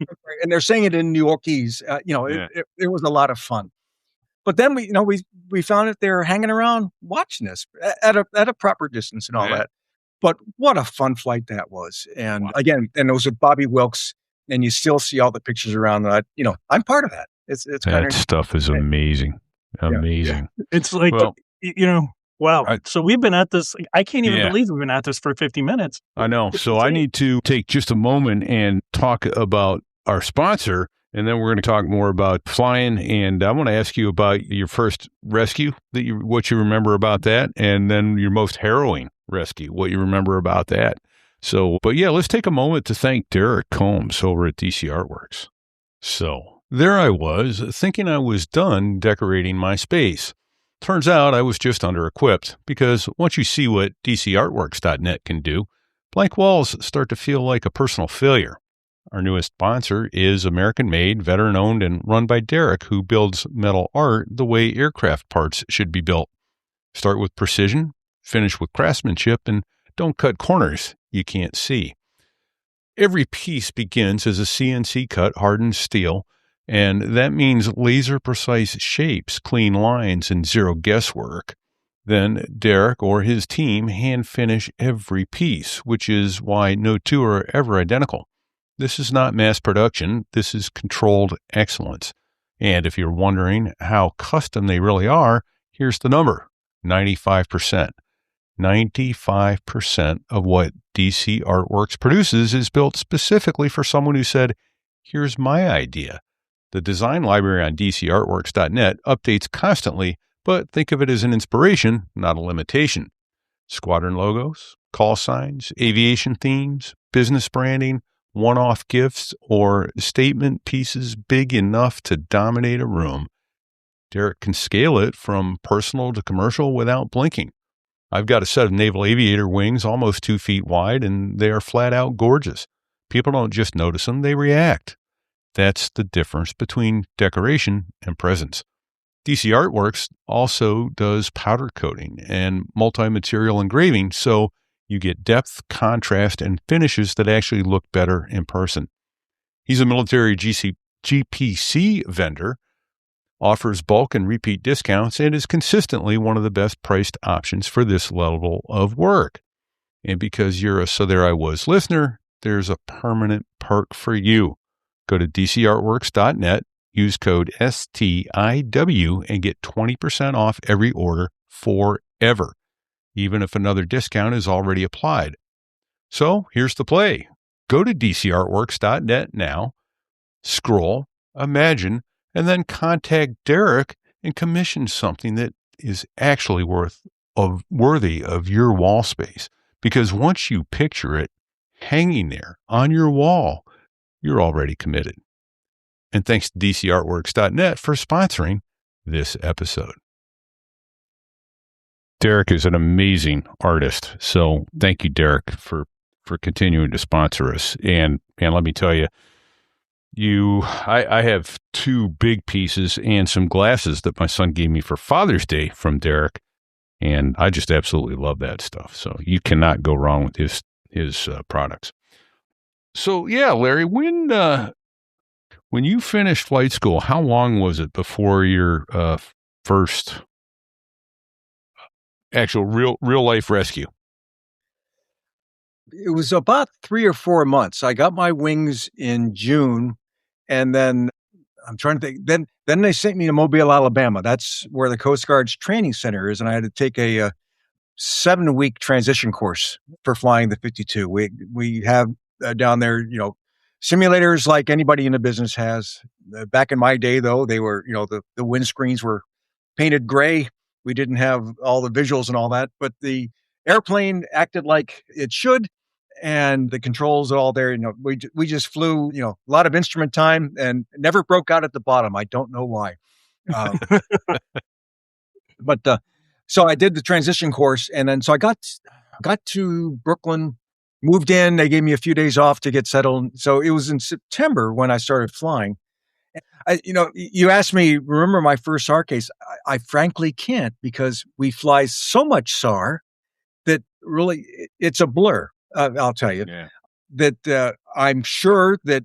they're saying it in New Yorkese. It was a lot of fun. But then we found that they're hanging around watching us at a proper distance and all that. But what a fun flight that was. And again, and it was with Bobby Wilkes, and you still see all the pictures around that. I'm part of that. It's kind that stuff is amazing. Amazing. Yeah. It's like, wow. So we've been at this. I can't even believe we've been at this for 50 minutes. I know. So I need to take just a moment and talk about our sponsor, and then we're going to talk more about flying. And I want to ask you about your first rescue, what you remember about that, and then your most harrowing rescue, what you remember about that. So, but yeah, let's take a moment to thank Derek Combs over at DC Artworks. So there I was, thinking I was done decorating my space. Turns out I was just under-equipped, because once you see what DCArtworks.net can do, blank walls start to feel like a personal failure. Our newest sponsor is American-made, veteran-owned, and run by Derek, who builds metal art the way aircraft parts should be built. Start with precision, finish with craftsmanship, and don't cut corners you can't see. Every piece begins as a CNC-cut hardened steel, and that means laser-precise shapes, clean lines, and zero guesswork. Then Derek or his team hand-finish every piece, which is why no two are ever identical. This is not mass production. This is controlled excellence. And if you're wondering how custom they really are, here's the number, 95%. 95% of what DC Artworks produces is built specifically for someone who said, here's my idea. The design library on DCArtworks.net updates constantly, but think of it as an inspiration, not a limitation. Squadron logos, call signs, aviation themes, business branding, one-off gifts, or statement pieces big enough to dominate a room. Derek can scale it from personal to commercial without blinking. I've got a set of naval aviator wings almost 2 feet wide, and they are flat out gorgeous. People don't just notice them, they react. That's the difference between decoration and presence. DC Artworks also does powder coating and multi-material engraving, so you get depth, contrast, and finishes that actually look better in person. He's a military GPC vendor, offers bulk and repeat discounts, and is consistently one of the best priced options for this level of work. And because you're a So There I Was listener, there's a permanent perk for you. Go to DCArtworks.net, Use code STIW and get 20% off every order forever, even if another discount is already applied. So here's the play. Go to dcartworks.net now, scroll, imagine, and then contact Derek and commission something that is actually worthy of your wall space. Because once you picture it hanging there on your wall, you're already committed. And thanks to dcartworks.net for sponsoring this episode. Derek is an amazing artist. So thank you, Derek, for continuing to sponsor us. And let me tell you, I have 2 big pieces and some glasses that my son gave me for Father's Day from Derek. And I just absolutely love that stuff. So you cannot go wrong with his products. So yeah, Larry, when you finished flight school, how long was it before your first actual real life rescue? It was about 3 or 4 months. I got my wings in June, and then I'm trying to think. Then they sent me to Mobile, Alabama. That's where the Coast Guard's training center is, and I had to take a 7-week transition course for flying the 52. We have down there, simulators like anybody in the business has. Back in my day, though, they were, the windscreens were painted gray. We didn't have all the visuals and all that, but the airplane acted like it should, and the controls are all there. We just flew, a lot of instrument time and never broke out at the bottom. I don't know why. But so I did the transition course, and then so I got to Brooklyn, moved in. They gave me a few days off to get settled. So it was in September when I started flying. You asked me, remember my first SAR case? I frankly can't, because we fly so much SAR that really it's a blur. I'll tell you that I'm sure that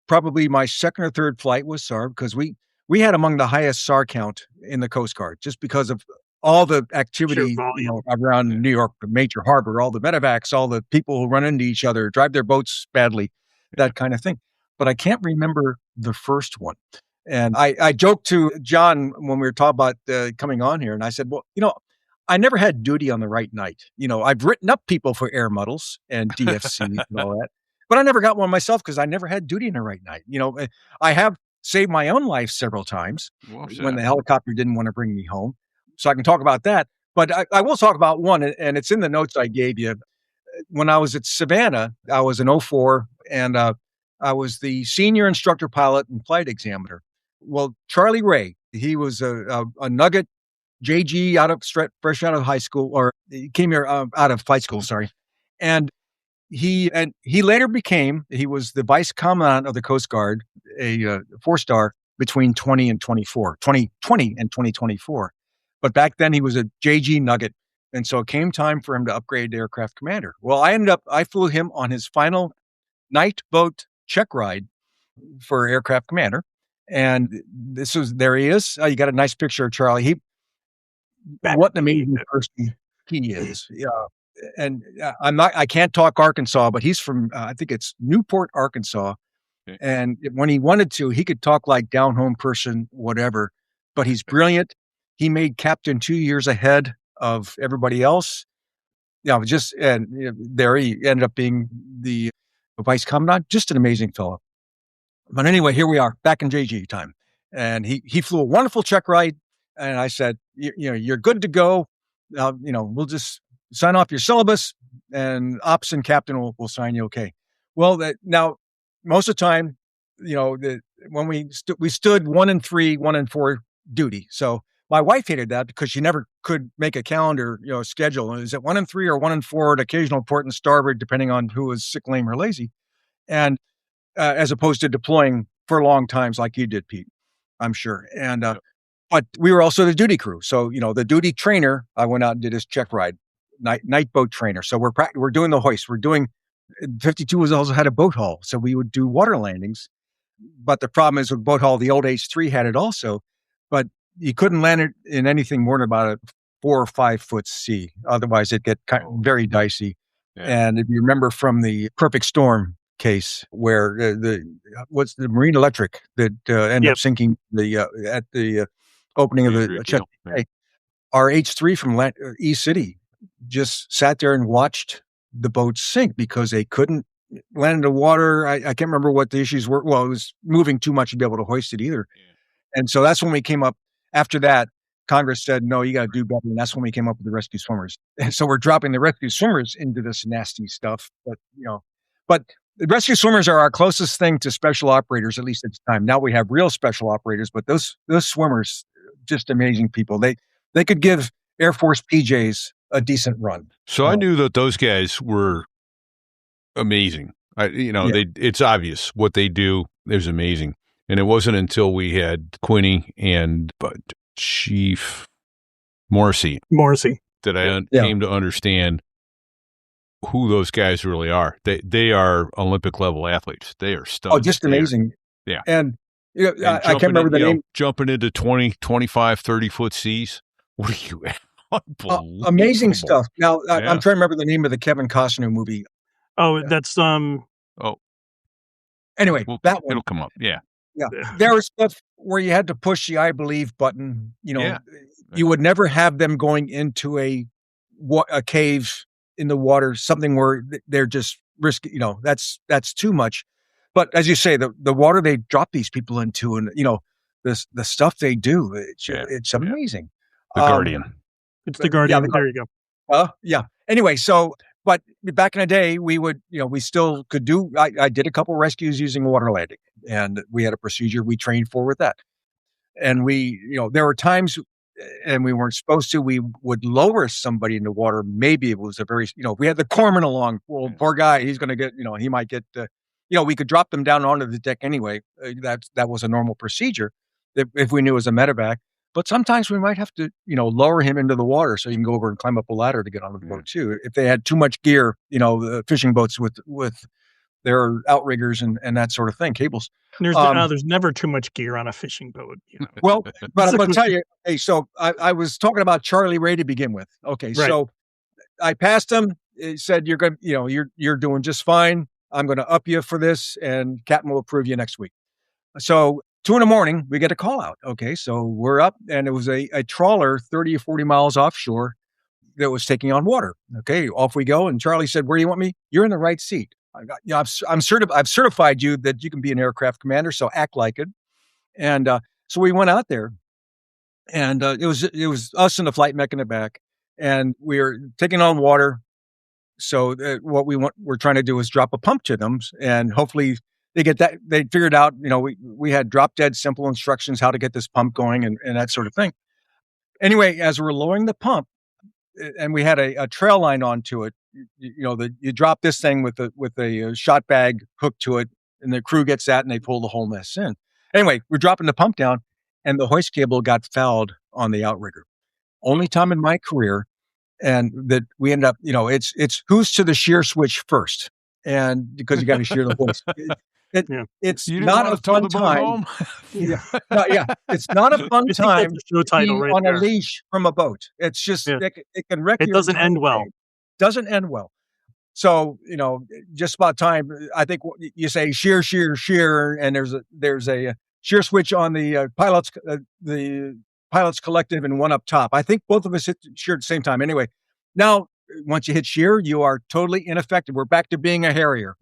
probably my second or third flight was SAR, because we had among the highest SAR count in the Coast Guard, just because of all the activity around New York, the major harbor, all the medevacs, all the people who run into each other, drive their boats badly, that kind of thing. But I can't remember the first one. And I joked to John when we were talking about coming on here, and I said, well, I never had duty on the right night. I've written up people for air muddles and DFC and all that, but I never got one myself because I never had duty on the right night. I have saved my own life several times when the helicopter didn't want to bring me home. So I can talk about that. But I will talk about one, and it's in the notes I gave you. When I was at Savannah, I was an 04, and I was the senior instructor pilot and flight examiner. Well, Charlie Ray, he was a nugget JG fresh out of high school, or he came here out of flight school, sorry. And he later he was the vice commandant of the Coast Guard, a 4-star between 2020 and 2024. But back then he was a JG nugget. And so it came time for him to upgrade to aircraft commander. Well, I flew him on his final night boat check ride for aircraft commander. And there he is. You got a nice picture of Charlie. What an amazing person he is. And I can't talk Arkansas, but he's from, I think it's Newport, Arkansas. Okay. And when he wanted to, he could talk like down home person, whatever, but he's brilliant. He made captain 2 years ahead of everybody else. There he ended up being the vice commandant, just an amazing fellow. But anyway, here we are back in JG time, and he flew a wonderful check ride. And I said, you're good to go. We'll just sign off your syllabus, and ops and captain will sign you okay. Well, now most of the time, when we stood 1 and 3, 1 and 4 duty. So my wife hated that because she never could make a calendar, schedule. Is it 1 and 3 or 1 and 4 at occasional port and starboard, depending on who was sick, lame, or lazy, and as opposed to deploying for long times like you did, Pete, I'm sure. And but we were also the duty crew. So, the duty trainer, I went out and did his check ride, night boat trainer. So we're doing the hoist. 52 was also had a boat haul. So we would do water landings. But the problem is with boat haul, the old H3 had it also, but you couldn't land it in anything more than about a 4 or 5 foot sea. Otherwise it'd get very dicey. Yeah. And if you remember from the Perfect Storm, case where what's the Marine Electric that ended up sinking at the opening of the Chesapeake Bay. Our H3 from East City just sat there and watched the boat sink because they couldn't land in the water. I can't remember what the issues were. Well, it was moving too much to be able to hoist it either. Yeah. And so that's when we came up. After that, Congress said, no, you got to do better. And that's when we came up with the rescue swimmers. And so we're dropping the rescue swimmers into this nasty stuff. But the rescue swimmers are our closest thing to special operators, at least at the time. Now we have real special operators, but those swimmers, just amazing people. They could give Air Force PJs a decent run. So I knew that those guys were amazing. It's obvious what they do is amazing. And it wasn't until we had Quinny and Chief Morrissey that I came to understand who those guys really are. They are Olympic level athletes. They are studs. Oh, just amazing. Yeah. And I can't remember the name. Jumping into 20, 25, 30-foot seas. What are you at? Amazing stuff. Now, I'm trying to remember the name of the Kevin Costner movie. Oh, that's Anyway, that one. It'll come up. Yeah. Yeah. There was stuff where you had to push the I believe button. You would never have them going into a cave in the water, something where they're just risky. That's too much. But as you say, the water they drop these people into, and the stuff they do, it's amazing. The Guardian. It's the Guardian. There you go. Yeah. Anyway, but back in the day, we would, we still could do, I did a couple rescues using water landing, and we had a procedure we trained for with that. And there were times, and we weren't supposed to, we would lower somebody in the water. Maybe it was we had the corpsman along. Well, poor guy, he's going to get, he might get, we could drop them down onto the deck anyway. That was a normal procedure if we knew it was a medevac. But sometimes we might have to, lower him into the water so you can go over and climb up a ladder to get onto the boat too. If they had too much gear, the fishing boats with their outriggers and that sort of thing, cables. There's never too much gear on a fishing boat. Well, but I'm going to tell you, hey, so I was talking about Charlie Ray to begin with. Okay, right. So I passed him. He said, "You're going, you're doing just fine. I'm going to up you for this, and Captain will approve you next week." So 2 a.m, we get a call out. Okay, so we're up, and it was a trawler 30 or 40 miles offshore that was taking on water. Okay, off we go. And Charlie said, "Where do you want me?" "You're in the right seat. I've certified you that you can be an aircraft commander, so act like it." And so we went out there, and it was us and the flight mech in the back, and we were taking on water. So what we're trying to do is drop a pump to them, and hopefully they get that. They figured out, we had drop dead simple instructions how to get this pump going and that sort of thing. Anyway, as we're lowering the pump, and we had a trail line onto it, you drop this thing with a shot bag hooked to it, and the crew gets that and they pull the whole mess in. Anyway, we're dropping the pump down, and the hoist cable got fouled on the outrigger. Only time in my career, and that we end up, it's who's to the shear switch first, and because you got to shear the hoist. It's not a fun time. It's not a fun time on a leash from a boat. It's just it can wreck. It doesn't end well. Doesn't end well. So just about time. I think you say shear, and there's a shear switch on the pilots collective and one up top. I think both of us hit shear at the same time. Anyway, now once you hit shear, you are totally ineffective. We're back to being a Harrier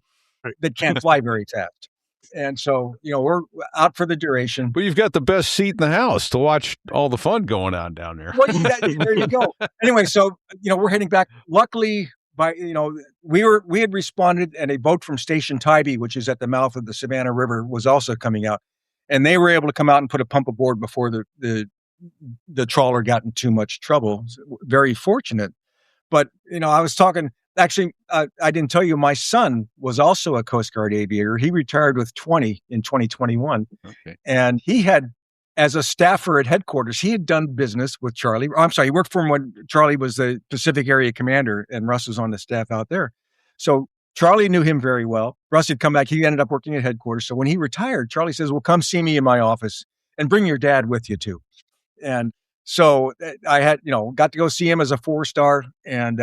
that can't fly very fast. And so, we're out for the duration. But you've got the best seat in the house to watch all the fun going on down there. Well, there you go. Anyway, so, we're heading back. Luckily, we had responded, and a boat from Station Tybee, which is at the mouth of the Savannah River, was also coming out. And they were able to come out and put a pump aboard before the trawler got in too much trouble. Very fortunate. But, I was talking... Actually, I didn't tell you, my son was also a Coast Guard aviator. He retired with 20 in 2021. Okay. And he had, as a staffer at headquarters, he had done business with Charlie. He worked for him when Charlie was the Pacific Area Commander, and Russ was on the staff out there. So Charlie knew him very well. Russ had come back. He ended up working at headquarters. So when he retired, Charlie says, "Well, come see me in my office and bring your dad with you too." And so I had, got to go see him as a 4-star, and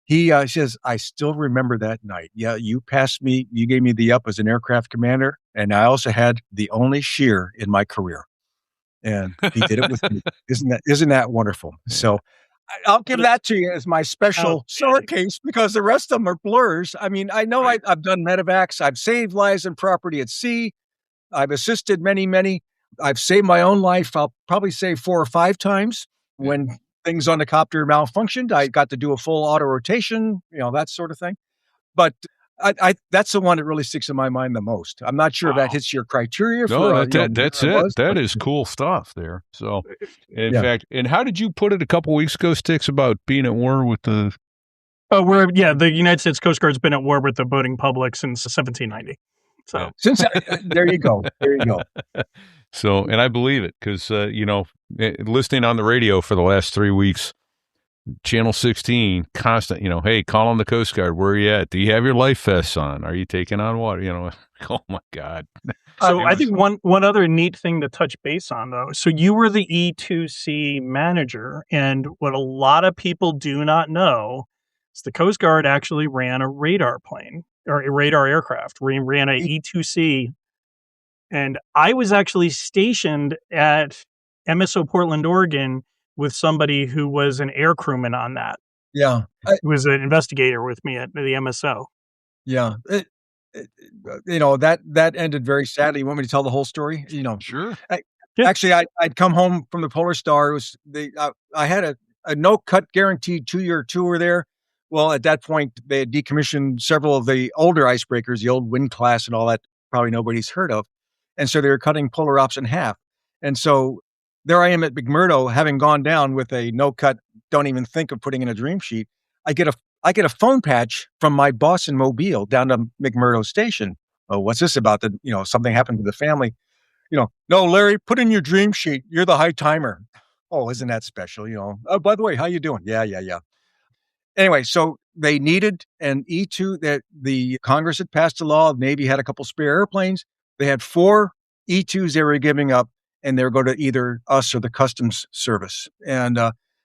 He says, I still remember that night. Yeah, you passed me. You gave me the up as an aircraft commander. And I also had the only shear in my career. And he did it with me. Isn't that wonderful? Yeah. So I'll give that to you as my special sword case because the rest of them are blurs. I mean, I know I've done medevacs. I've saved lives and property at sea. I've assisted many. I've saved my own life. I'll probably say 4 or 5 times when things on the copter malfunctioned. I got to do a full auto rotation, that sort of thing. But I that's the one that really sticks in my mind the most. I'm not sure if that hits your criteria. That's it. That is cool stuff there. So, in fact, and how did you put it a couple weeks ago, Sticks, about being at war with the? The United States Coast Guard's been at war with the boating public since 1790. So since there you go. So, and I believe it because listening on the radio for the last 3 weeks. Channel 16, constant, hey, call on the Coast Guard. Where are you at? Do you have your life vests on? Are you taking on water? Oh my God. So I think one other neat thing to touch base on, though. So you were the E2C manager, and what a lot of people do not know is the Coast Guard actually ran a radar plane or a radar aircraft. We ran a E2C, and I was actually stationed at MSO Portland, Oregon, with somebody who was an air crewman on that. Yeah. Who was an investigator with me at the MSO. Yeah. That ended very sadly. You want me to tell the whole story? Sure. Actually, I'd come home from the Polar Star. It was I had a no-cut guaranteed 2-year tour there. Well, at that point, they had decommissioned several of the older icebreakers, the old Wind class and all that probably nobody's heard of. And so they were cutting polar ops in half. And so there I am at McMurdo, having gone down with a no-cut, don't even think of putting in a dream sheet. I get a phone patch from my boss in Mobile down to McMurdo Station. Oh, what's this about? Something happened to the family. No, Larry, put in your dream sheet. You're the high timer. Oh, isn't that special? Oh, by the way, how you doing? Yeah. Anyway, so they needed an E2 that the Congress had passed a law. Navy had a couple spare airplanes. They had 4 E2s they were giving up. And they were going to either us or the Customs Service. And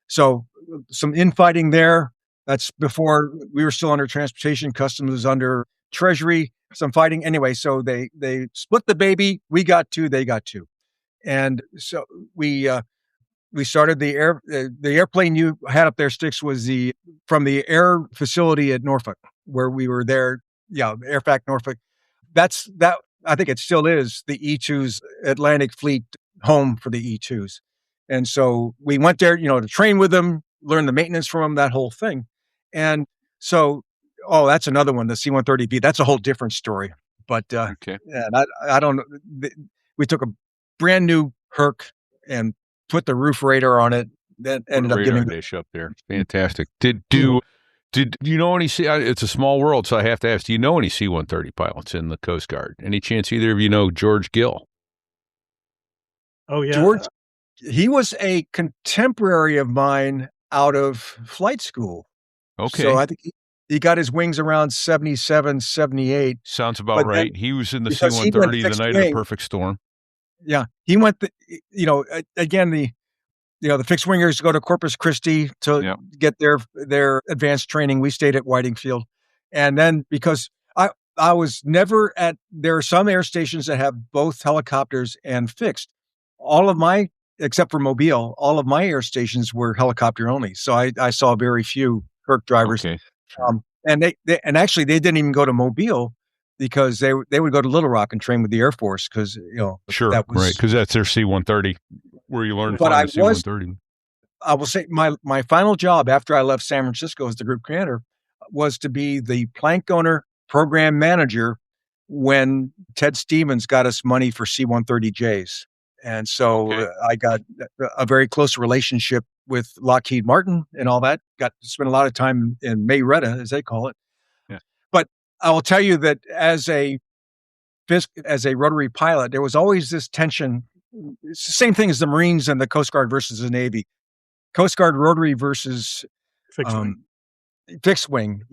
so some infighting there. That's before we were still under transportation. Customs was under Treasury. Some fighting. Anyway, so they split the baby. We got 2, they got 2. And so we started the airplane you had up there, Sticks, was from the air facility at Norfolk, where we were there. Yeah, Airfac Norfolk. That I think it still is the E2's Atlantic Fleet home for the E2s. And so we went there, to train with them, learn the maintenance from them, that whole thing. And so, that's another one, the C-130B. That's a whole different story. But okay. And I don't know. We took a brand new Herc and put the roof radar on it. That ended up giving dish up there. Fantastic. Did you know any? It's a small world, so I have to ask. Do you know any C-130 pilots in the Coast Guard? Any chance either of you know George Gill? Oh yeah, George. He was a contemporary of mine out of flight school. Okay. So I think he got his wings around 77, 78. Sounds about right. He was in the C-130 the night of the perfect storm. Yeah, he went. Again, the fixed wingers go to Corpus Christi to get their advanced training. We stayed at Whitingfield, and then because I was never at. There are some air stations that have both helicopters and fixed. All of my, except for Mobile, all of my air stations were helicopter only. So I saw very few Herc drivers. Okay. And they actually they didn't even go to Mobile because they would go to Little Rock and train with the Air Force because sure, that was, right, because that's their C-130 where you learn to fly the C-130. I will say my final job after I left San Francisco as the group commander was to be the plank owner program manager when Ted Stevens got us money for C-130Js. And so I got a very close relationship with Lockheed Martin and all that. Got to spend a lot of time in Mayretta, as they call it. Yeah. But I will tell you that as a rotary pilot, there was always this tension. It's the same thing as the Marines and the Coast Guard versus the Navy. Coast Guard rotary versus fixed wing,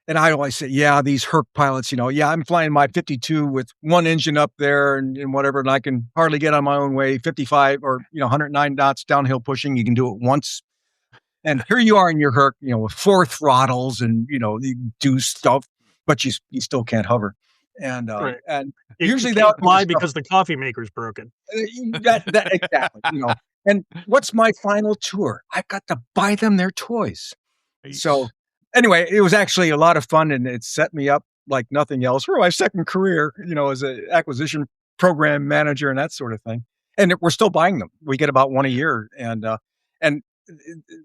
And I always say, these Herc pilots, I'm flying my 52 with one engine up there and whatever, and I can hardly get on my own way, 55 or, 109 knots downhill pushing. You can do it once. And here you are in your Herc, with 4 throttles and, you do stuff, but you still can't hover. And, Right. and You usually can't that fly because the coffee maker's broken. that exactly, and what's my final tour? I've got to buy them their toys. So anyway, it was actually a lot of fun, and it set me up like nothing else for my second career, as an acquisition program manager and that sort of thing. And we're still buying them. We get about one a year. And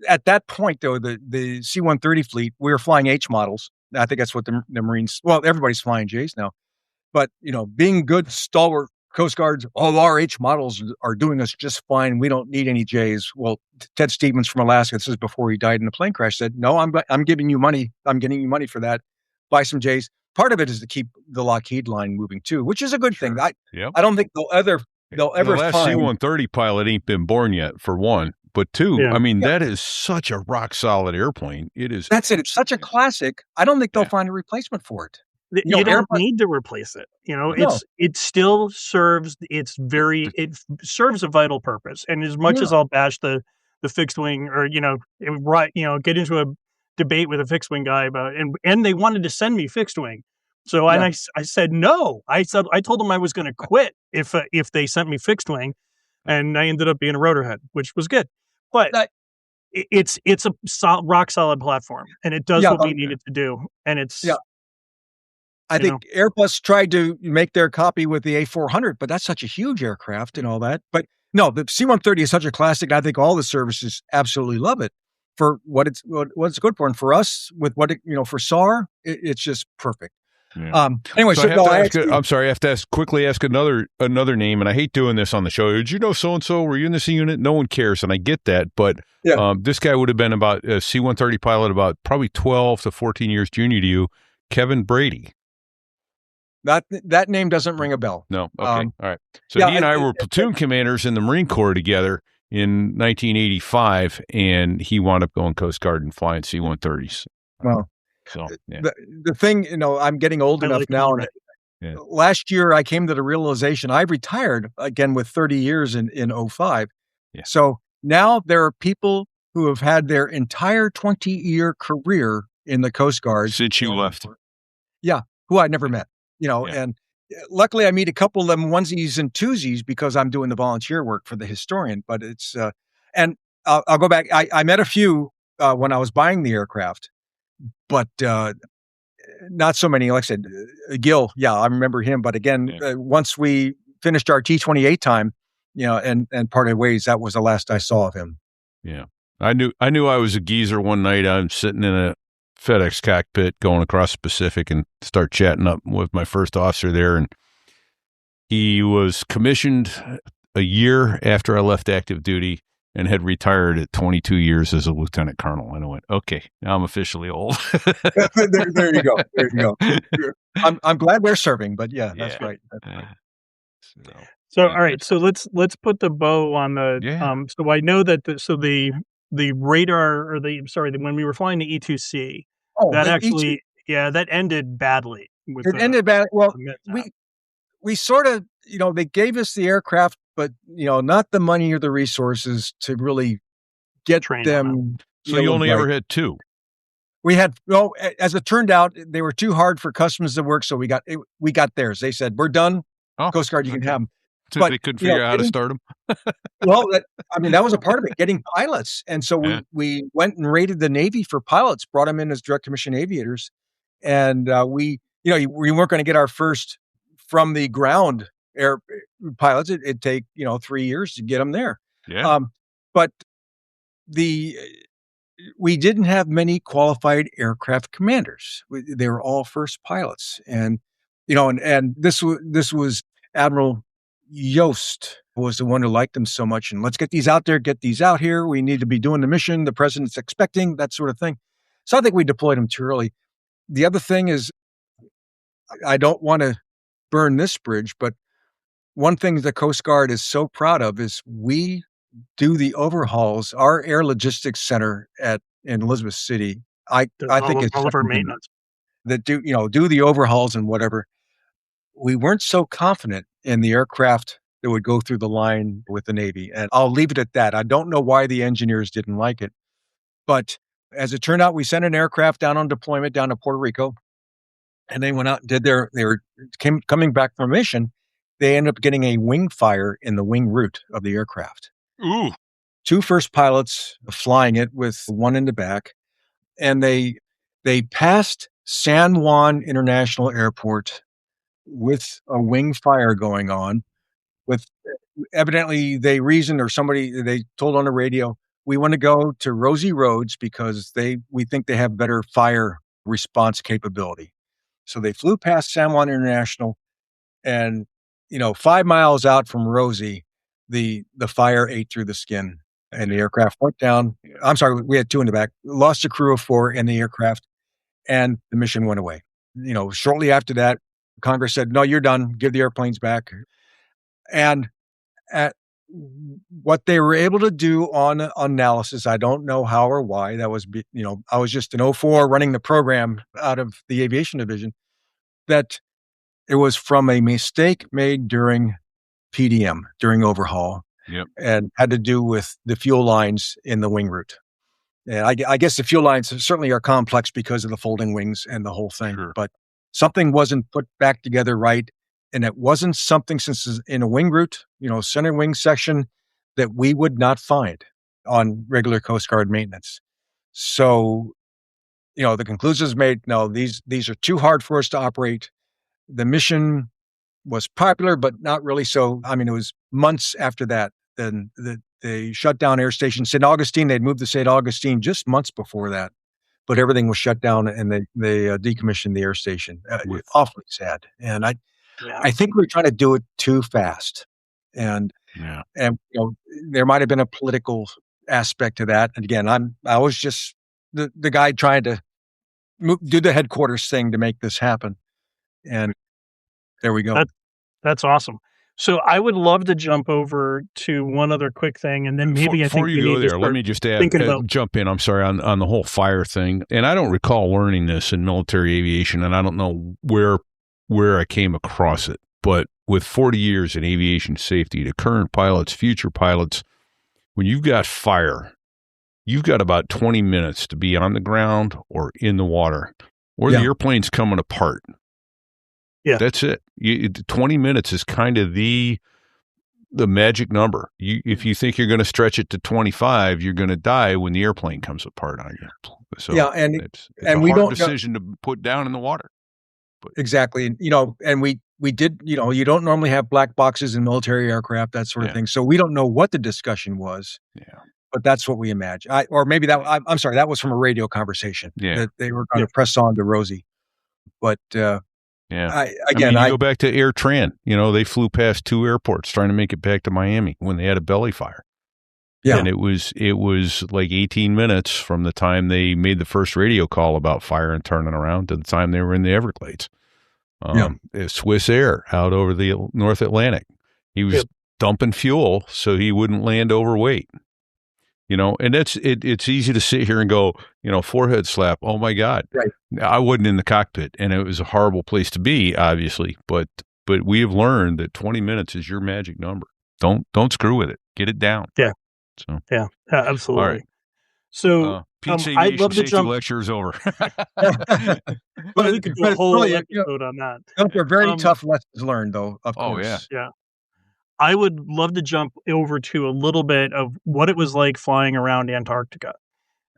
at that point, though, the C-130 fleet, we were flying H models. I think that's what the Marines, well, everybody's flying J's now. But, being good, stalwart Coast Guards, all our H models are doing us just fine. We don't need any J's. Well, Ted Stevens from Alaska, this is before he died in a plane crash, said, no, I'm giving you money. I'm getting you money for that. Buy some J's. Part of it is to keep the Lockheed line moving too, which is a good thing. I don't think they'll ever the last find C-130 pilot ain't been born yet, for one. But two, that is such a rock solid airplane. It is. That's it. It's such a classic. I don't think they'll find a replacement for it. You don't need to replace it. It still serves. It serves a vital purpose. And as much as I'll bash the fixed wing, or get into a debate with a fixed wing guy about, and they wanted to send me fixed wing. So and I said no. I told them I was going to quit if they sent me fixed wing, and I ended up being a rotor head, which was good. But it's a rock solid platform, and it does what we needed to do. And it's I think Airbus tried to make their copy with the A400, but that's such a huge aircraft and all that. But no, the C-130 is such a classic. I think all the services absolutely love it for what it's good for, and for us with what for SAR, it's just perfect. Yeah. Anyway, I'm sorry. I have to quickly ask another name, and I hate doing this on the show. Did you know so and so? Were you in this unit? No one cares, and I get that. But this guy would have been about a C-130 pilot, about probably 12 to 14 years junior to you, Kevin Brady. That name doesn't ring a bell. No. Okay. All right. So he and I were platoon commanders in the Marine Corps together in 1985, and he wound up going Coast Guard and flying C-130s. Well. So the thing, I'm getting old enough now. And last year, I came to the realization I retired again with 30 years in 2005. Yeah. So now there are people who have had their entire 20-year career in the Coast Guard since you left. Yeah, who I never met. And luckily I meet a couple of them onesies and twosies because I'm doing the volunteer work for the historian. But it's and I'll go back. I met a few when I was buying the aircraft. But not so many. Like I said, Gil, I remember him. But again, once we finished our T-28 time, and parted ways, that was the last I saw of him. Yeah, I knew I was a geezer one night. I'm sitting in a FedEx cockpit going across the Pacific and start chatting up with my first officer there, and he was commissioned a year after I left active duty and had retired at 22 years as a lieutenant colonel. And I went, okay, now I'm officially old. there you go. There you go. I'm glad we're serving, but that's right. That's right. So all right. So let's put the bow on the. So I know that the radar, or when we were flying the E2C, that actually that ended badly. It ended bad. Well, we sort of they gave us the aircraft, but not the money or the resources to really get them. So you only ever had two. We had, as it turned out, they were too hard for customs to work, so we got theirs. They said, "We're done, Coast Guard, you can have them." So but they couldn't figure out how to start them. Well, that was a part of it, getting pilots, and so we went and raided the Navy for pilots, brought them in as direct commission aviators, and we weren't going to get our first from the ground air pilots. It'd take 3 years to get them there. Yeah. But we didn't have many qualified aircraft commanders. They were all first pilots, and and this was Admiral Yost was the one who liked them so much. And let's get these out there, get these out here. We need to be doing the mission the president's expecting, that sort of thing. So I think we deployed them too early. The other thing is, I don't want to burn this bridge, but one thing the Coast Guard is so proud of is we do the overhauls. Our Air Logistics Center in Elizabeth City, I think it's all of our maintenance that do the overhauls and whatever. We weren't so confident in the aircraft that would go through the line with the Navy, and I'll leave it at that. I don't know why the engineers didn't like it, But as it turned out, we sent an aircraft down on deployment down to Puerto Rico, and they went out and coming back from a mission. They ended up getting a wing fire in the wing root of the aircraft. Ooh. 2 first pilots flying it with one in the back, and they passed San Juan International Airport with a wing fire going on. With evidently they told on the radio, we want to go to Rosie Roads because we think they have better fire response capability. So they flew past San Juan International, and 5 miles out from Rosie, the fire ate through the skin, and the aircraft went down. I'm sorry, we had 2 in the back. Lost a crew of 4 in the aircraft, and the mission went away. Shortly after that, Congress said, "No, you're done. Give the airplanes back." And at what they were able to do on analysis, I don't know how or why. That was, I was just in 04 running the program out of the aviation division, that it was from a mistake made during PDM, during overhaul, and had to do with the fuel lines in the wing root. And I guess the fuel lines certainly are complex because of the folding wings and the whole thing, but something wasn't put back together right. And it wasn't something, since it's in a wing root, center wing section, that we would not find on regular Coast Guard maintenance. So, the conclusion is made, no, these are too hard for us to operate. The mission was popular, but not really so. I mean, it was months after that. Then they shut down Air Station St. Augustine. They'd moved to St. Augustine just months before that. But everything was shut down, and they decommissioned the air station. Awfully sad. And I think we were trying to do it too fast. And there might have been a political aspect to that. And again, I was just the guy trying to do the headquarters thing to make this happen. And there we go. That's awesome. So I would love to jump over to one other quick thing, and then maybe before you go there, let me just jump in. I'm sorry on the whole fire thing, and I don't recall learning this in military aviation, and I don't know where I came across it. But with 40 years in aviation safety, to current pilots, future pilots, when you've got fire, you've got about 20 minutes to be on the ground or in the water, or the airplane's coming apart. Yeah, that's it. 20 minutes is kind of the magic number. If you think you're going to stretch it to 25, you're going to die when the airplane comes apart on you. So it's a hard decision to put down in the water. But. Exactly, and we did. You don't normally have black boxes in military aircraft, that sort of thing. So we don't know what the discussion was. Yeah. But that's what we imagine. I'm sorry, that was from a radio conversation. Yeah. That they were going to press on to Rosie, but. You go back to Air Tran. They flew past 2 airports trying to make it back to Miami when they had a belly fire. Yeah, and it was like 18 minutes from the time they made the first radio call about fire and turning around to the time they were in the Everglades. Swiss Air out over the North Atlantic. He was dumping fuel so he wouldn't land overweight. And it's easy to sit here and go, forehead slap. Oh my God. Right. I wasn't in the cockpit, and it was a horrible place to be, obviously, but we have learned that 20 minutes is your magic number. Don't screw with it. Get it down. Yeah. So absolutely. All right. So I'd love to jump. Lecture is over. But we could do a whole episode on that. Those are very tough lessons learned, though. Of course. Yeah. I would love to jump over to a little bit of what it was like flying around Antarctica.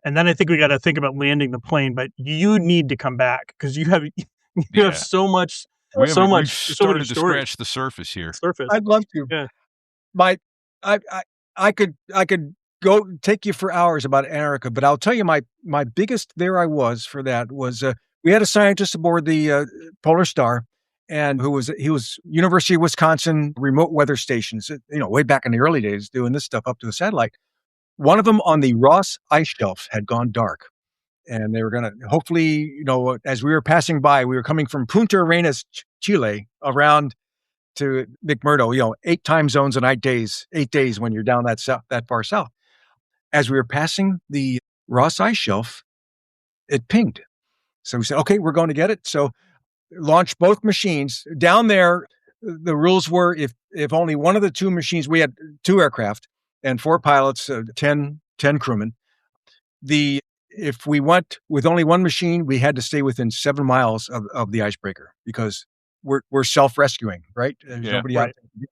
And then I think we got to think about landing the plane, but you need to come back because you have so much. We've started to scratch the surface here. I'd love to. Yeah. I could go take you for hours about Antarctica, but I'll tell you my biggest there was we had a scientist aboard the Polar Star, and he was University of Wisconsin remote weather stations, way back in the early days doing this stuff up to a satellite. One of them on the Ross Ice Shelf had gone dark, and they were going to hopefully, as we were passing by, we were coming from Punta Arenas, Chile, around to McMurdo, 8 time zones and 8 days when you're down that far south. As we were passing the Ross Ice Shelf, it pinged. So we said, okay, we're going to get it. So launch both machines down there. The rules were if only one of the 2 machines, we had 2 aircraft and 4 pilots, 10 crewmen. if we went with only one machine, we had to stay within 7 miles of the icebreaker because we're self-rescuing, right? There's nobody out there.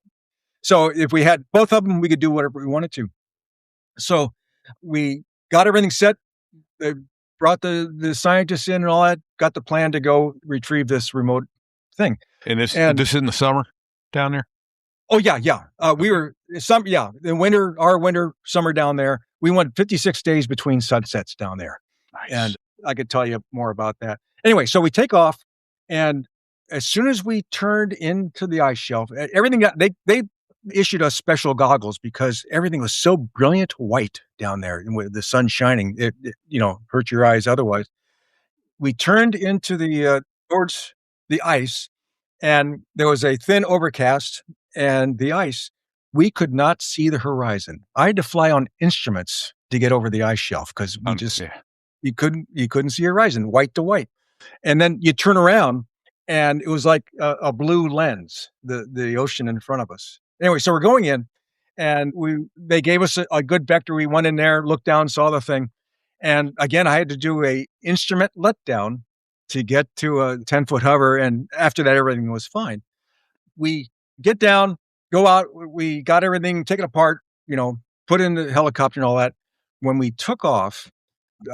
So if we had both of them, we could do whatever we wanted to. So we got everything set. They brought the scientists in and all that, got the plan to go retrieve this remote thing. And this in the summer down there? Oh, yeah. We were the winter, our winter, summer down there. We went 56 days between sunsets down there. Nice. And I could tell you more about that. Anyway, so we take off, and as soon as we turned into the ice shelf, everything they issued us special goggles because everything was so brilliant white down there, and with the sun shining, it hurt your eyes otherwise. We turned into towards the ice, and there was a thin overcast, and the ice, we could not see the horizon. I had to fly on instruments to get over the ice shelf because you couldn't see horizon, white to white. And then you turn around, and it was like a blue lens, the ocean in front of us. Anyway, so we're going in, and they gave us a good vector. We went in there, looked down, saw the thing. And again, I had to do a instrument letdown to get to a 10-foot hover. And after that, everything was fine. We get down, go out. We got everything taken apart, put in the helicopter and all that. When we took off,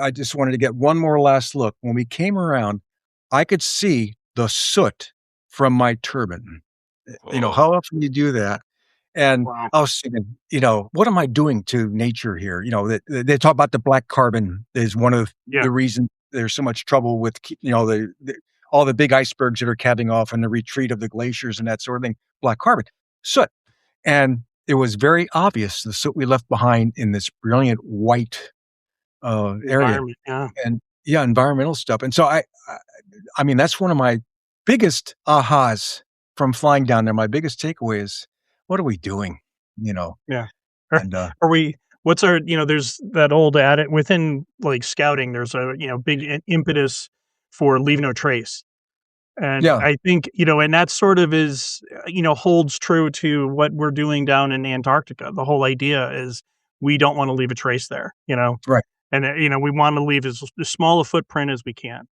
I just wanted to get one more last look. When we came around, I could see the soot from my turbine. Whoa. How often do you do that? And I was thinking, what am I doing to nature here? They talk about the black carbon is one of the reasons there's so much trouble with, all the big icebergs that are calving off and the retreat of the glaciers and that sort of thing. Black carbon, soot. And it was very obvious, the soot we left behind in this brilliant white area. And environmental stuff. And so I mean, that's one of my biggest ahas from flying down there. My biggest takeaway is, what are we doing? Yeah. And Are we, what's our, there's that old adage within like scouting, there's a, big impetus for leave no trace. And I think, and that sort of is, holds true to what we're doing down in Antarctica. The whole idea is we don't want to leave a trace there, Right. And, we want to leave as small a footprint as we can.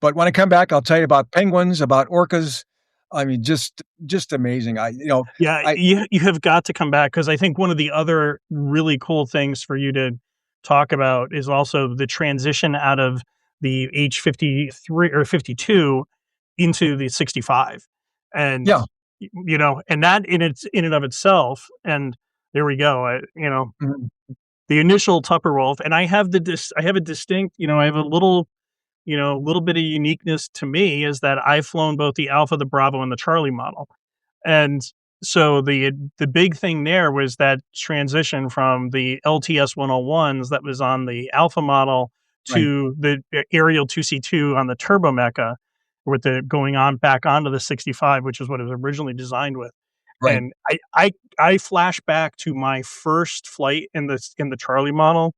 But when I come back, I'll tell you about penguins, about orcas. I mean, just amazing. You have got to come back because I think one of the other really cool things for you to talk about is also the transition out of the H-53 or 52 into the 65, and and that in and of itself. And there we go. The initial Tupper Wolf, and I have a distinct. I have a little bit of uniqueness to me is that I've flown both the Alpha, the Bravo, and the Charlie model. And so the big thing there was that transition from the LTS 101s that was on the Alpha model to the Aerial 2C2 on the Turbo Mecha, with the going on back onto the 65, which is what it was originally designed with. Right. And I flash back to my first flight in the Charlie model.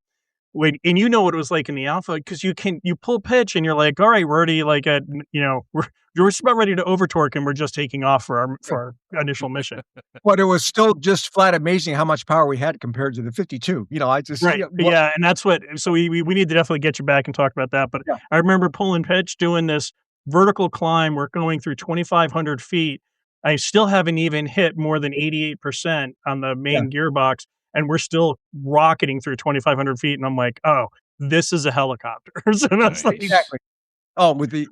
And you know what it was like in the Alpha, because you pull pitch and you're like, all right, we're already like we're about ready to over torque and we're just taking off for our initial mission. But it was still just flat amazing how much power we had compared to the 52. I just and that's what. So we need to definitely get you back and talk about that. But I remember pulling pitch, doing this vertical climb. We're going through 2,500 feet. I still haven't even hit more than 88% on the main gearbox. And we're still rocketing through 2,500 feet. And I'm like, oh, this is a helicopter. So that's like, exactly. Oh, with the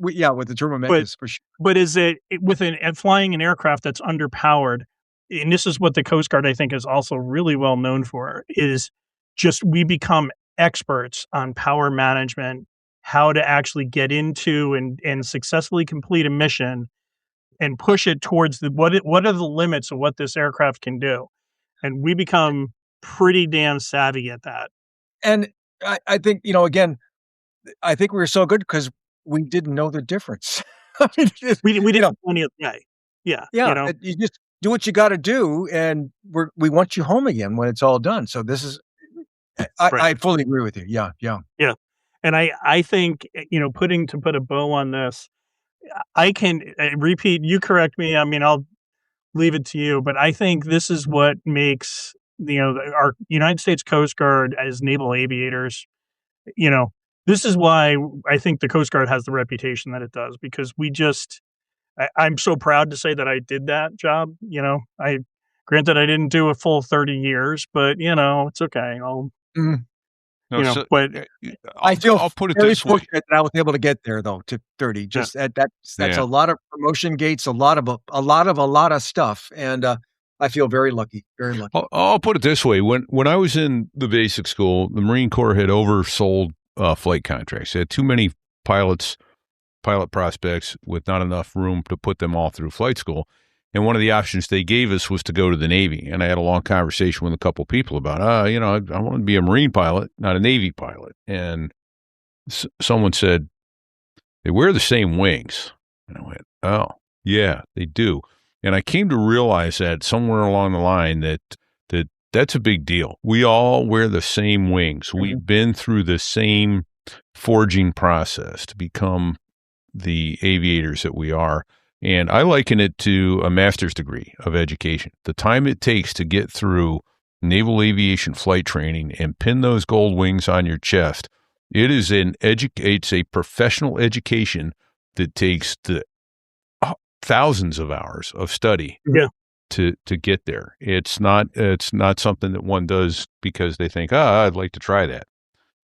turbo mechas for sure. But is it with flying an aircraft that's underpowered? And this is what the Coast Guard, I think, is also really well known for, is just we become experts on power management, how to actually get into and successfully complete a mission and push it towards what are the limits of what this aircraft can do. And we become pretty damn savvy at that. And I think, again, I think we were so good because we didn't know the difference. I mean, we didn't know any of the day. Yeah. You just do what you got to do, and we want you home again when it's all done. So this is, I fully agree with you. Yeah. And I think, to put a bow on this, I can repeat, you correct me. I mean, I'll leave it to you, but I think this is what makes, our United States Coast Guard as naval aviators this is why I think the Coast Guard has the reputation that it does, because I'm so proud to say that I did that job. Granted, I didn't do a full 30 years, but it's okay. Mhm. But I'll put it very this way. fortunate that I was able to get there though to 30. Just that's Yeah. a lot of promotion gates, a lot of stuff, and I feel very lucky, very lucky. I'll put it this way. When I was in the basic school, the Marine Corps had oversold flight contracts. They had too many pilot prospects with not enough room to put them all through flight school. And one of the options they gave us was to go to the Navy. And I had a long conversation with a couple of people about, I want to be a Marine pilot, not a Navy pilot. And someone said, they wear the same wings. And I went, oh, yeah, they do. And I came to realize that somewhere along the line that's a big deal. We all wear the same wings. Mm-hmm. We've been through the same forging process to become the aviators that we are. And I liken it to a master's degree of education. The time it takes to get through naval aviation flight training and pin those gold wings on your chest, it's a professional education that takes thousands of hours of study to get there. It's not something that one does because they think, I'd like to try that.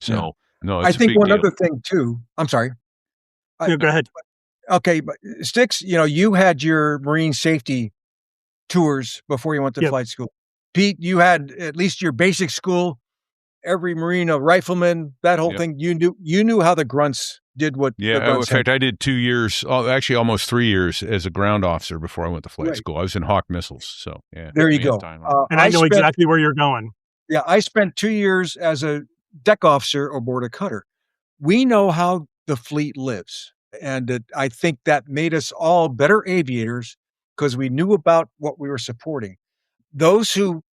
So no, it's I think a big one deal. other thing too. I'm sorry. Go ahead. Okay, but Styx, you had your Marine safety tours before you went to flight school. Pete, you had at least your basic school. Every Marine, a rifleman, that whole thing. You knew how the grunts did what. Yeah, in fact, I did 2 years, actually almost 3 years as a ground officer before I went to flight school. I was in Hawk Missiles, so yeah. There you go. And I know exactly where you're going. Yeah, I spent 2 years as a deck officer aboard a cutter. We know how the fleet lives. And I think that made us all better aviators because we knew about what we were supporting. Those who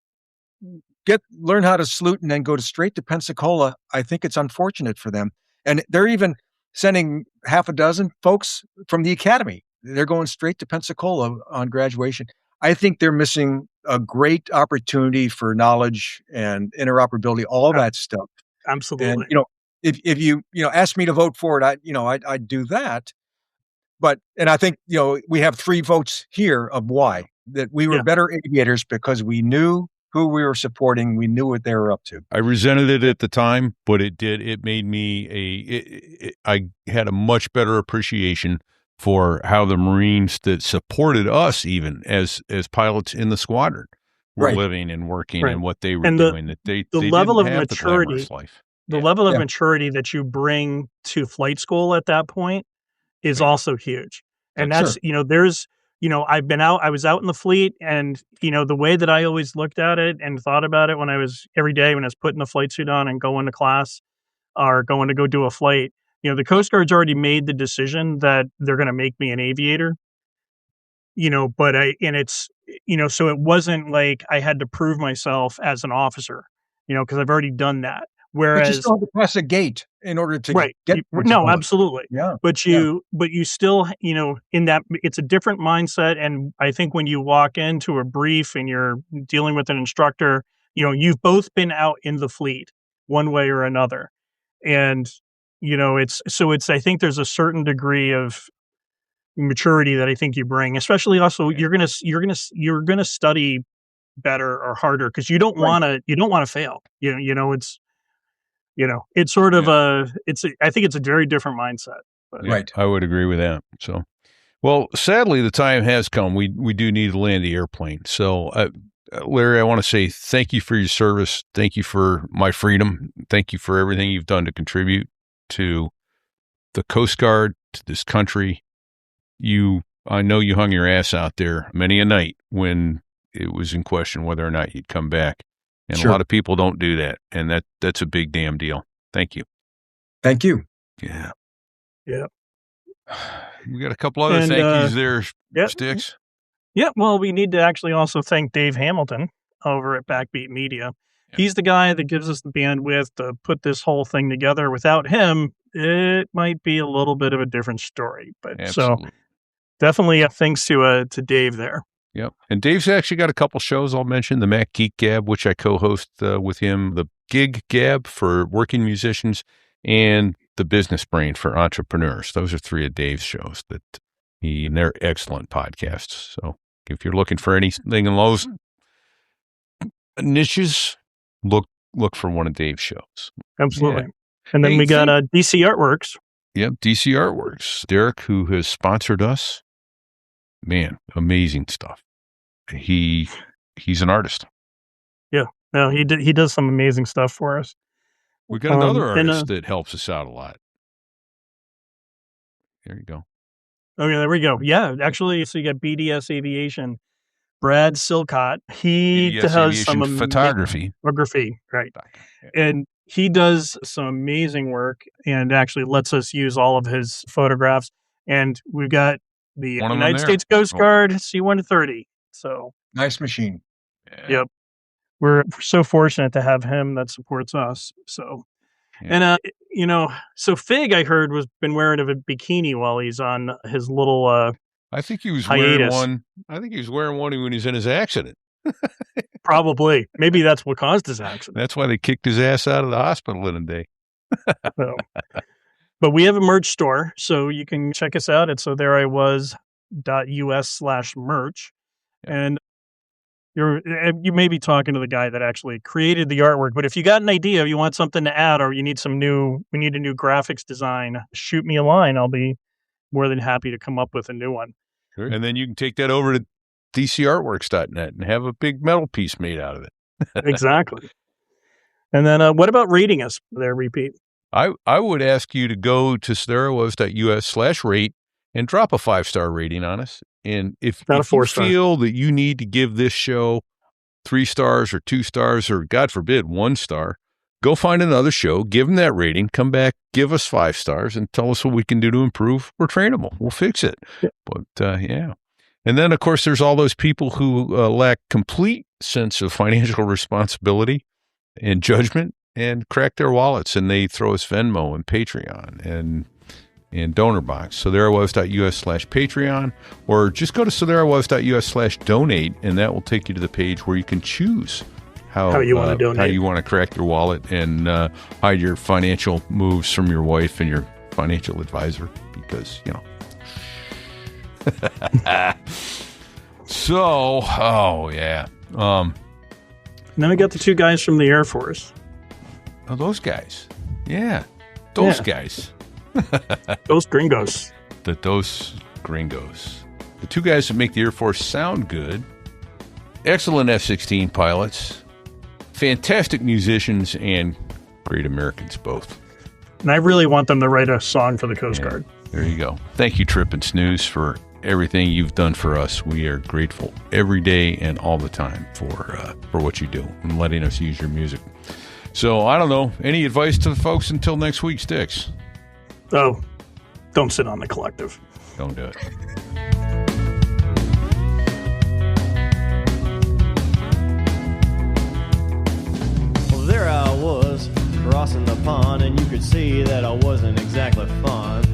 learn how to salute and then go straight to Pensacola, I think it's unfortunate for them. And they're even sending half a dozen folks from the academy. They're going straight to Pensacola on graduation. I think they're missing a great opportunity for knowledge and interoperability, all that stuff. Absolutely. And, if you ask me to vote for it, I'd do that. And I think, we have 3 votes here of why that we were better aviators because we knew who we were supporting. We knew what they were up to. I resented it at the time, but it made me I had a much better appreciation for how the Marines that supported us, even as pilots in the squadron, were living and working and what they were doing. That they level didn't of have maturity, the glamorous life. The level of maturity that you bring to flight school at that point is also huge. And that's, there's, I was out in the fleet, and, the way that I always looked at it and thought about it every day when I was putting the flight suit on and going to class or going to go do a flight, the Coast Guard's already made the decision that they're going to make me an aviator, so it wasn't like I had to prove myself as an officer, because I've already done that. Whereas but you still have to pass a gate in order to get. No, absolutely. Yeah. But you still, in that it's a different mindset. And I think when you walk into a brief and you're dealing with an instructor, you've both been out in the fleet one way or another. And, I think there's a certain degree of maturity that I think you bring, especially also you're going to study better or harder because you don't want to fail. It's sort of I think it's a very different mindset. But. Right. I would agree with that. So, well, sadly, the time has come. We do need to land the airplane. So, Larry, I want to say thank you for your service. Thank you for my freedom. Thank you for everything you've done to contribute to the Coast Guard, to this country. I know you hung your ass out there many a night when it was in question whether or not you'd come back. And a lot of people don't do that. And that's a big damn deal. Thank you. Thank you. Yeah. Yeah. We got a couple other thank yous there, Styx. Yeah. Well, we need to actually also thank Dave Hamilton over at Backbeat Media. Yeah. He's the guy that gives us the bandwidth to put this whole thing together. Without him, it might be a little bit of a different story. But Absolutely. So definitely thanks to Dave there. Yep. And Dave's actually got a couple shows I'll mention. The Mac Geek Gab, which I co-host with him. The Gig Gab for working musicians. and The Business Brain for Entrepreneurs. Those are 3 of Dave's shows and they're excellent podcasts. So if you're looking for anything in those niches, look for one of Dave's shows. Absolutely. Yeah. And then we got DC Artworks. Yep, DC Artworks. Derek, who has sponsored us, man, amazing stuff. He's an artist. Yeah, no, he does some amazing stuff for us. We got another artist that helps us out a lot. There you go. Okay, there we go. Yeah, actually, so you got BDS Aviation, Brad Silcott. He BDS does Aviation some photography, right? And he does some amazing work and actually lets us use all of his photographs. And we've got the United States Coast Guard C-130. So nice machine. Yeah. Yep. We're so fortunate to have him that supports us. So, and, so Fig, I heard, been wearing a bikini while he's on his little I think he was hiatus. wearing one. I think he was wearing one when he was in his accident. Probably. Maybe that's what caused his accident. That's why they kicked his ass out of the hospital in a day. So, but we have a merch store, so you can check us out at sothereiwas.us/merch. And you may be talking to the guy that actually created the artwork, but if you got an idea, you want something to add, or you need we need a new graphics design, shoot me a line. I'll be more than happy to come up with a new one. Sure. And then you can take that over to dcartworks.net and have a big metal piece made out of it. Exactly. And then what about rating us there, Repeat? I would ask you to go to sothereiwas.us/rate and drop a 5-star rating on us. And if you feel that you need to give this show 3 stars or 2 stars or, God forbid, 1 star, go find another show, give them that rating, come back, give us 5 stars, and tell us what we can do to improve. We're trainable. We'll fix it. Yeah. But, yeah. And then, of course, there's all those people who lack complete sense of financial responsibility and judgment and crack their wallets, and they throw us Venmo and Patreon and donor box. sothereiwas.us/Patreon, or just go to sothereiwas.us/donate, and that will take you to the page where you can choose how you want to donate, how you want to crack your wallet and hide your financial moves from your wife and your financial advisor, because, So, oh yeah. Then we got the 2 guys from the Air Force. Oh, those guys. Yeah. Those guys. Those gringos. Those gringos. The 2 guys that make the Air Force sound good. Excellent F-16 pilots. Fantastic musicians and great Americans both. And I really want them to write a song for the Coast Guard. There you go. Thank you, Trip and Snooze, for everything you've done for us. We are grateful every day and all the time for what you do and letting us use your music. So, I don't know. Any advice to the folks until next week, Sticks? Oh, don't sit on the collective. Don't do it. Well, there I was, crossing the pond, and you could see that I wasn't exactly fond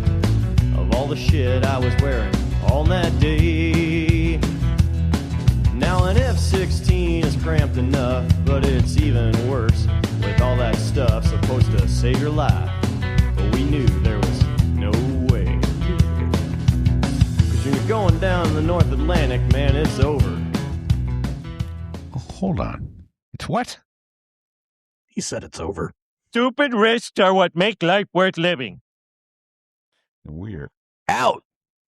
of all the shit I was wearing on that day. Now an F-16 is cramped enough, but it's even worse with all that stuff supposed to save your life. But we knew there was no way. 'Cause when you're going down the North Atlantic, man, it's over. Hold on. It's what? He said it's over. Stupid risks are what make life worth living. Weird. Out.